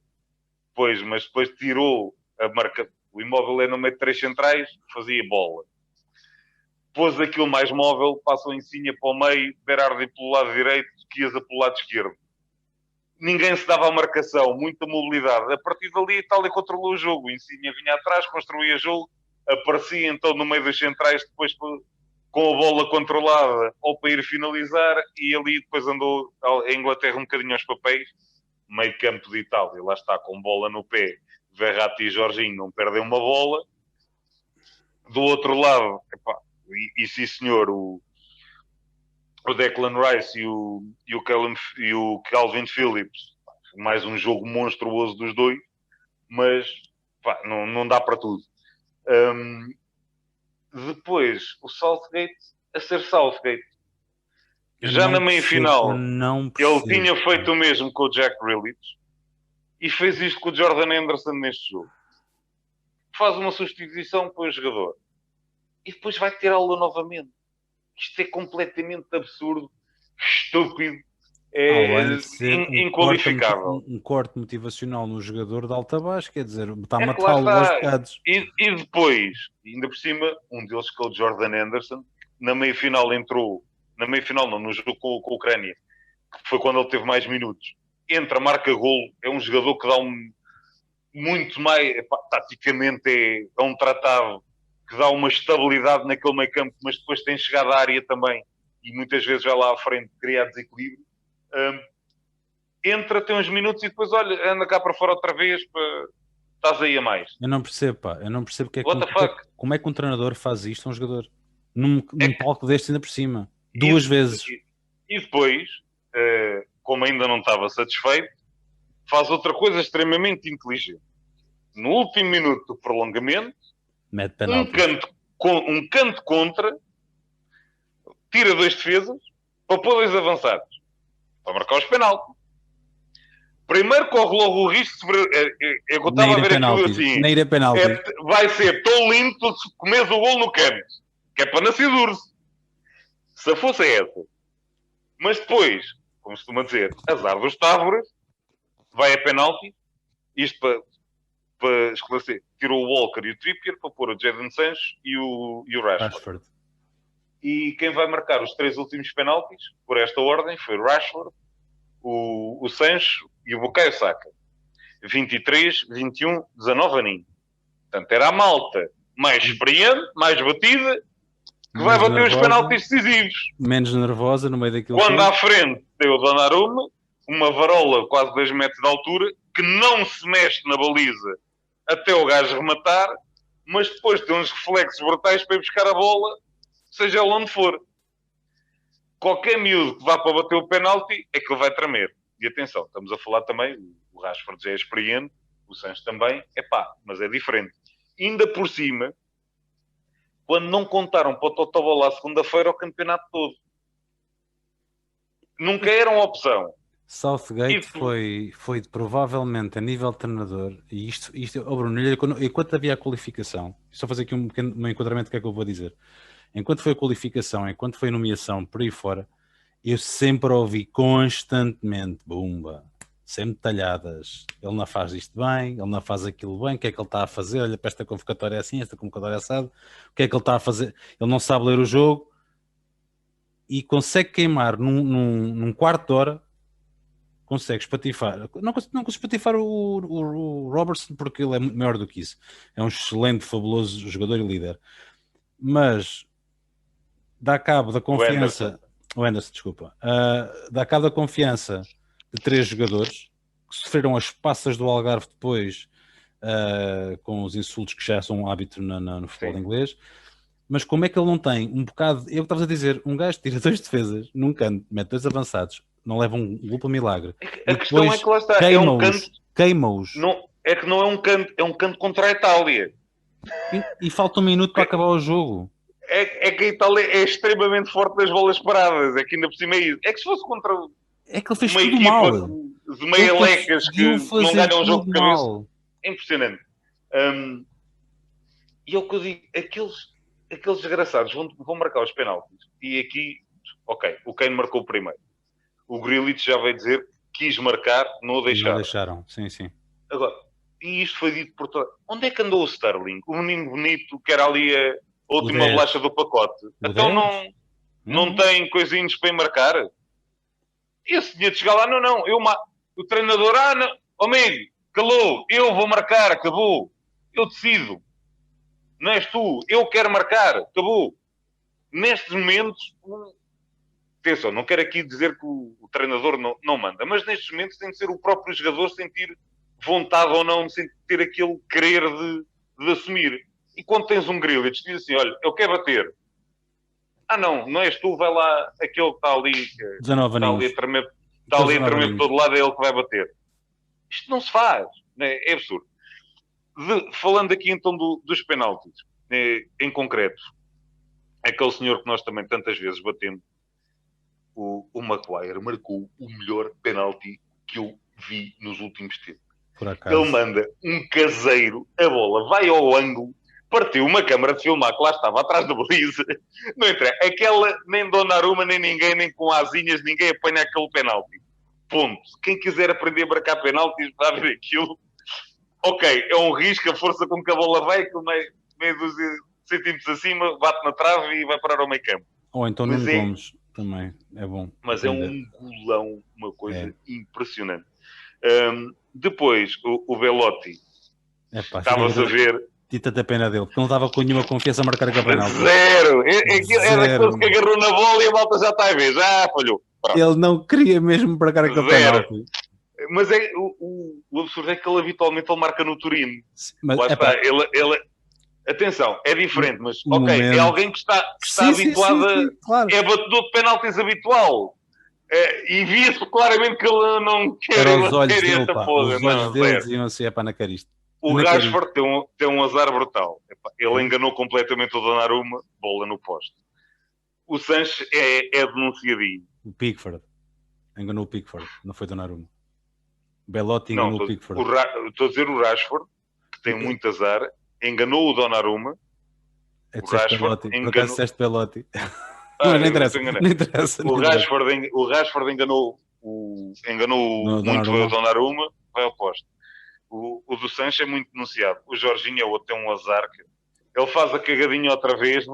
Pois, mas depois tirou a marca. O Imóvel é no meio de 3 centrais, fazia bola. Pôs aquilo mais móvel, passou em Insigne para o meio, Berardi pelo lado direito, Chiesa pelo lado esquerdo. Ninguém se dava a marcação, muita mobilidade. A partir dali, a Itália controlou o jogo. O Insigne vinha atrás, construía jogo, aparecia então no meio dos centrais, depois com a bola controlada, ou para ir finalizar, e ali depois andou a Inglaterra um bocadinho aos papéis, meio campo de Itália, lá está, com bola no pé, Verratti e Jorginho não perdem uma bola. Do outro lado, e sim senhor, o Declan Rice e o Calvin Phillips, mais um jogo monstruoso dos dois, mas não dá para tudo. Depois, o Southgate a ser Southgate. Já na meia-final, ele tinha feito o mesmo com o Jack Grealish e fez isto com o Jordan Henderson neste jogo. Faz uma substituição para o jogador e depois vai tirá-lo novamente. Isto é completamente absurdo, estúpido, Além de ser inqualificável. um corte motivacional no jogador de alta baixo, quer dizer, está a É que lá matá-lo aos está. bocados. E depois, ainda por cima, um deles, que é o Jordan Anderson, na meia-final entrou, na meia-final não, no jogo com a Ucrânia, que foi quando ele teve mais minutos. Entra, marca golo, é um jogador que dá muito mais, epá, taticamente é um tratado que dá uma estabilidade naquele meio campo, mas depois tem chegado à área também e muitas vezes vai lá à frente criar desequilíbrio. Entra, tem uns minutos e depois, olha, anda cá para fora outra vez, estás aí a mais. Eu não percebo, pá. Eu não percebo What the fuck? como é que um treinador faz isto a um jogador. É Num que, palco deste ainda por cima. e, Duas vezes. e depois, como ainda não estava satisfeito, faz outra coisa extremamente inteligente. No último minuto do prolongamento, Mete penaltis. um canto contra, tira 2 defesas para pôr 2 avançados para marcar os penaltis. Primeiro corre logo o risco de eu estava a ver aquilo assim. Nem ir a penaltis. Vai ser tão lindo se comes o gol no canto, que é para nascer urso. Se fosse essa. Mas depois, como se costuma dizer, azar dos távoras, vai a penalti, isto para esclarecer, tirou o Walker e o Trippier para pôr o Jadon Sancho e o Rashford. E quem vai marcar os 3 últimos penaltis, por esta ordem, foi o Rashford, o Sancho e o Bukayo Saka. 23, 21, 19 aninhos. Portanto, era a malta mais experiente, mais batida, que vai bater nervosa, os penaltis decisivos. Menos nervosa no meio daquilo. Quando à frente tem o Donnarumma, uma varola quase 2 metros de altura, que não se mexe na baliza até o gajo rematar, mas depois tem uns reflexos brutais para ir buscar a bola, seja onde for. Qualquer miúdo que vá para bater o penalti é que ele vai tremer. E atenção, estamos a falar também, o Rashford já é experiente, o Sancho também, mas é diferente. Ainda por cima, quando não contaram para o Totobola a segunda-feira o campeonato todo. Nunca era uma opção. Southgate foi provavelmente a nível de treinador, e isto Bruno, enquanto havia a qualificação, só fazer aqui um enquadramento do que é que eu vou dizer. Enquanto foi a qualificação, enquanto foi a nomeação por aí fora, eu sempre ouvi constantemente, bumba, sempre talhadas. Ele não faz isto bem, ele não faz aquilo bem, o que é que ele está a fazer? Olha, para esta convocatória é assim, esta convocatória é assado, o que é que ele está a fazer? Ele não sabe ler o jogo e consegue queimar num quarto de hora, consegue espatifar. Não consigo espatifar o Robertson porque ele é muito maior do que isso. É um excelente, fabuloso jogador e líder. Mas dá cabo da confiança. O Anderson, desculpa. Dá cabo da confiança de 3 jogadores que sofreram as passas do Algarve depois com os insultos que já são um hábito no futebol inglês. Mas como é que ele não tem um bocado... Eu que estava a dizer, um gajo tira 2 defesas num canto, mete 2 avançados, não leva um gol para milagre. A questão é que lá está, é um canto... Queima-os. Não, é que não é um canto, é um canto contra a Itália. E falta um minuto para acabar o jogo. É que a Itália é extremamente forte nas bolas paradas. É que ainda por cima é isso. É que se fosse contra é que ele fez uma tudo equipa mal. De meia-lecas que não ganham um jogo de cabeça, mal. É impressionante. E é o que eu digo, aqueles desgraçados vão marcar os penaltis. E aqui, ok, o Kane marcou o primeiro. O Grealish já veio dizer que quis marcar, não o deixaram. Não deixaram, sim. Agora, e isto foi dito por todo... Onde é que andou o Sterling? O menino bonito que era ali a última bolacha do pacote. Então não tem coisinhos para marcar? E esse tinha de chegar lá, não. O treinador, não. Amigo, calou, eu vou marcar, acabou. Eu decido. Não és tu, eu quero marcar, acabou. Nestes momentos, atenção, não quero aqui dizer que o treinador não manda, mas nestes momentos tem de ser o próprio jogador sentir vontade ou não, sentir aquele querer de assumir. E quando tens um Grealish, diz assim, olha, eu quero bater. Não és tu, vai lá, aquele que está ali, está ali a tremer por todo lado, é ele que vai bater. Isto não se faz, né? É absurdo. Falando aqui então dos penaltis, em concreto, aquele senhor que nós também tantas vezes batemos, o Maguire marcou o melhor penalti que eu vi nos últimos tempos. Ele manda um caseiro, a bola vai ao ângulo, partiu uma câmara de filmar que lá estava atrás da baliza. Não entra. Aquela, nem Donnarumma, nem ninguém, nem com asinhas, ninguém apanha aquele penalti. Ponto. Quem quiser aprender a marcar penaltis, vai ver aquilo. Ok, é um risco, a força com que a bola vai, que meio dos centímetros acima, bate na trave e vai parar ao meio campo. Ou então Nuno Gomes, também, é bom. Mas aprender. É um golão, uma coisa impressionante. Depois, o Belotti, estavas a ver... Tita da pena dele, porque não estava com nenhuma confiança a marcar aquele penalti. Zero! Era aquele que agarrou na bola e a volta já está a ver, já falhou. Pronto. Ele não queria mesmo marcar aquele penalti. Mas o absurdo é que ele habitualmente marca no Turino. Mas, lá está, ele, atenção, é diferente, mas ok, é alguém que está habituado a... Claro. É batedor de penaltis habitual. E via-se claramente que ele não quer... Era os olhos dele, pá. Os olhos dele diziam assim, é para na carista. O Rashford tem um azar brutal. Ele enganou completamente o Donnarumma, bola no poste. O Sanches é denunciadinho. O Pickford. Enganou o Pickford, não foi Donnarumma. Belotti enganou o Pickford. Estou a dizer o Rashford, que tem muito azar, enganou o Donnarumma. O Rashford disseste Belotti. Não, nem interessa. O Rashford enganou muito o Donnarumma, vai ao poste. O do Sanches é muito denunciado. O Jorginho é outro, tem um azar. Ele faz a cagadinha outra vez.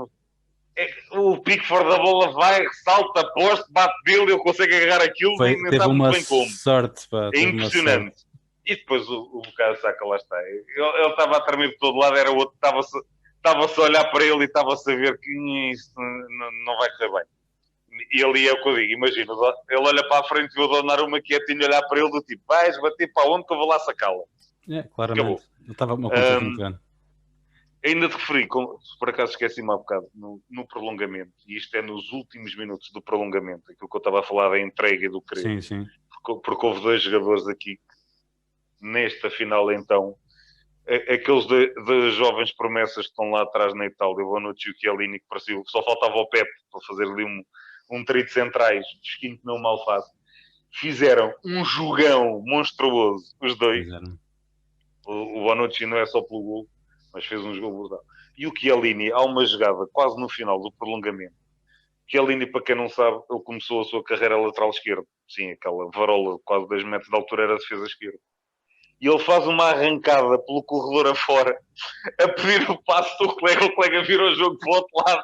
O Pickford da bola vai, salta, poste, bate dele, ele consegue agarrar aquilo e nem sabe muito bem como. Sorte, pá, é impressionante. Sorte. E depois o Bukayo Saka lá está. Ele estava a tremer por todo lado, era outro, estava-se a olhar para ele e estava-se a ver que isso não vai correr bem. E ali é o que eu digo, imagina, ele olha para a frente e o Donnarumma quietinho olhar para ele do tipo, vais bater para onde que eu vou lá sacá-la? Claramente. Acabou. Eu estava uma coisa muito grande. Ainda te referi, por acaso esqueci-me há bocado, no prolongamento, e isto é nos últimos minutos do prolongamento, aquilo que eu estava a falar da entrega e do querer. Sim. Porque houve dois jogadores aqui que, nesta final então, aqueles de jovens promessas que estão lá atrás na Itália, o Bonucci e o Chiellini, que parecia, só faltava o Pepe para fazer ali um trio de centrais, esquinto não mal faz, fizeram um jogão monstruoso, os dois. O Bonucci não é só pelo gol, mas fez um jogo brutal. E o Chiellini, há uma jogada quase no final do prolongamento. Chiellini, para quem não sabe, ele começou a sua carreira lateral esquerdo. Sim, aquela varola de quase 2 metros de altura era a defesa esquerda. E ele faz uma arrancada pelo corredor afora, a pedir o passo do colega, o colega vira o jogo do outro lado.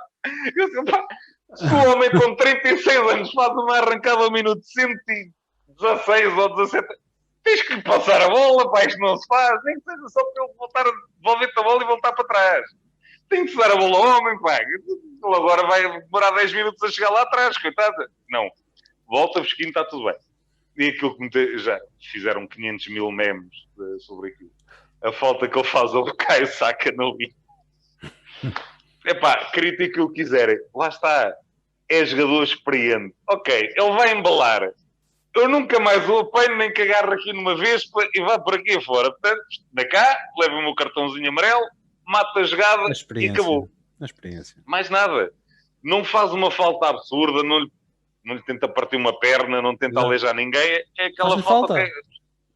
Eu disse, pá, se o homem com 36 anos faz uma arrancada ao minuto 116 ou 17, tens que passar a bola, pá, isto não se faz, nem que seja só para ele voltar a devolver-te a bola e voltar para trás. Tem que dar a bola ao homem, pá. Ele agora vai demorar 10 minutos a chegar lá atrás, coitada. Não, volta, Fresquinho, está tudo bem. E aquilo que já fizeram 500 mil memes sobre aquilo. A falta que ele faz ao Bukayo Saka no linha. Epá, critique o que quiserem. Lá está. É jogador experiente. Ok, ele vai embalar. Eu nunca mais o apanho, nem que agarre aqui numa vez e vá por aqui afora. Portanto, da cá, leva o meu cartãozinho amarelo, mata a jogada e acabou. Na experiência. Mais nada. Não faz uma falta absurda, não lhe tenta partir uma perna, não tenta aleijar ninguém. É aquela falta que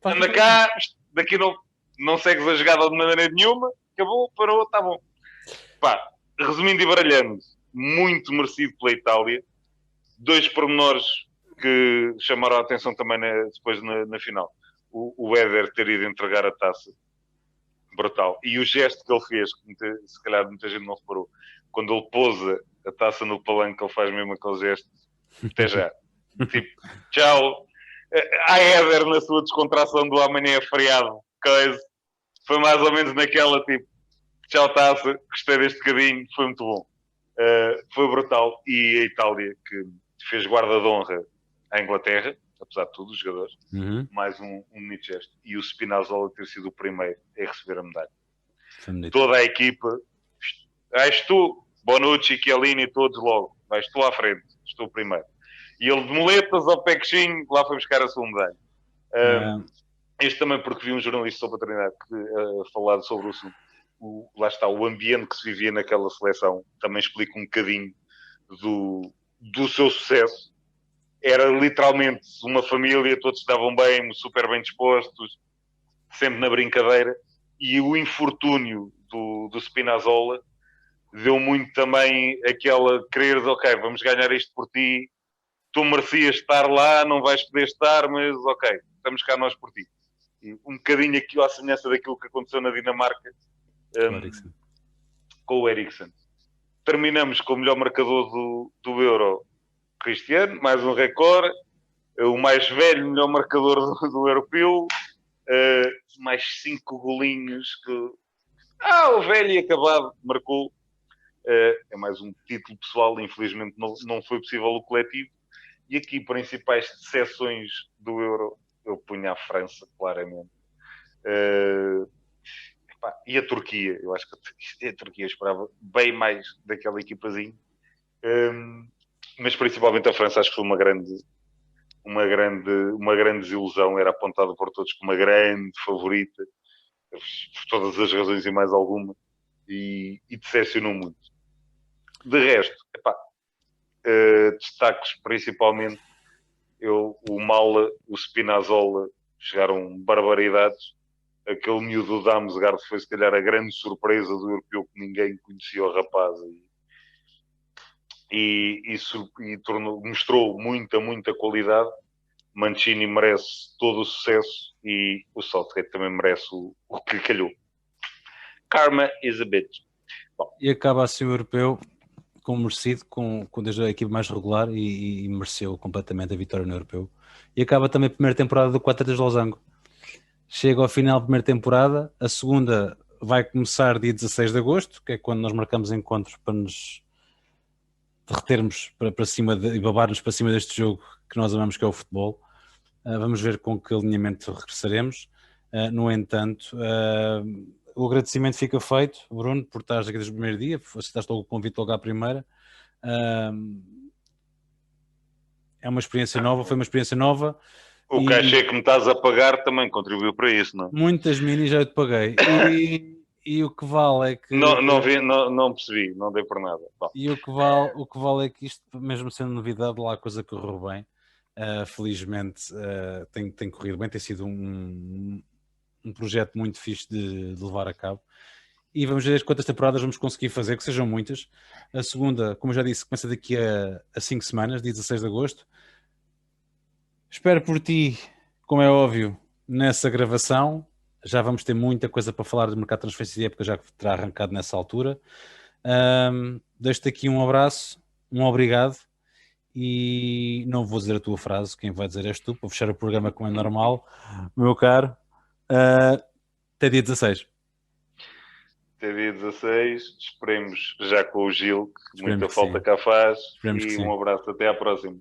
anda cá, daqui não segues a jogada de maneira nenhuma, acabou, parou, está bom. Pá, resumindo e baralhando, muito merecido pela Itália. 2 pormenores que chamaram a atenção também depois na final. O Éder ter ido entregar a taça. Brutal. E o gesto que ele fez, que se calhar muita gente não reparou, quando ele pousa a taça no palanque, ele faz mesmo aquele gesto. Até já. Tipo, tchau. A Éder, na sua descontração do amanhã é feriado, coisa. Foi mais ou menos naquela, tipo, tchau taça, gostei deste bocadinho, foi muito bom. Foi brutal. E a Itália, que fez guarda de honra à Inglaterra, apesar de tudo, os jogadores, mais um bonito gesto. E o Spinazzola ter sido o primeiro a receber a medalha. Toda a equipa, vais tu, Bonucci, Chiellini, todos logo, vais tu à frente, estou o primeiro. E ele de moletas ao pé coxinho, lá foi buscar a sua medalha. Este também porque vi um jornalista sobre a Trindade que falado sobre o assunto. Lá está, o ambiente que se vivia naquela seleção também explica um bocadinho do seu sucesso. Era literalmente uma família, todos estavam bem, super bem dispostos, sempre na brincadeira, e o infortúnio do Spinazzola deu muito também aquela querer, ok, vamos ganhar isto por ti, tu merecias estar lá, não vais poder estar, mas ok, estamos cá nós por ti. E um bocadinho aqui à semelhança daquilo que aconteceu na Dinamarca com o Eriksen. Terminamos com o melhor marcador do Euro, Cristiano, mais um recorde, o mais velho melhor marcador do europeu, mais 5 golinhos que o velho e acabado marcou. É mais um título pessoal, infelizmente não foi possível o coletivo. E aqui, principais decepções do Euro, eu punho a França, claramente. E a Turquia, eu acho que a Turquia esperava bem mais daquela equipazinha. Mas principalmente a França, acho que foi uma grande desilusão. Era apontada por todos como uma grande favorita, por todas as razões e mais alguma, e decepcionou muito. De resto, destaques principalmente o Mala, o Spinazzola chegaram barbaridades. Aquele miúdo do Damsgaard foi se calhar a grande surpresa do europeu, que ninguém conhecia o rapaz e mostrou muita qualidade. Mancini merece todo o sucesso e o Southgate também merece o que lhe calhou. Karma is a bitch. Bom. E acaba assim o europeu com merecido, com desde a equipe mais regular e mereceu completamente a vitória no europeu. E acaba também a primeira temporada do 4 de Losango. Chega ao final da primeira temporada, a segunda vai começar dia 16 de agosto, que é quando nós marcamos encontros para nos derretermos para cima e babarmos para cima deste jogo que nós amamos, que é o futebol. Vamos ver com que alinhamento regressaremos. No entanto, o agradecimento fica feito, Bruno, por estares aqui desde o primeiro dia, aceitaste logo o convite logo à primeira. É uma experiência nova, foi uma experiência nova. O cachê que me estás a pagar também contribuiu para isso, não? Muitas minis já eu te paguei. E o que vale é que... Não percebi, não dei por nada. Bom. E o que vale é que isto, mesmo sendo novidade, lá a coisa correu bem. Felizmente tem corrido bem, tem sido um projeto muito fixe de levar a cabo. E vamos ver quantas temporadas vamos conseguir fazer, que sejam muitas. A segunda, como eu já disse, começa daqui a 5 semanas, dia 16 de agosto. Espero por ti, como é óbvio, nessa gravação. Já vamos ter muita coisa para falar do mercado de transferência de época, já que terá arrancado nessa altura. Deixo-te aqui um abraço, um obrigado. E não vou dizer a tua frase, quem vai dizer és tu, para fechar o programa como é normal, meu caro. Até dia 16. Até dia 16, esperemos já com o Gil, que muita falta cá faz. E um abraço, até à próxima.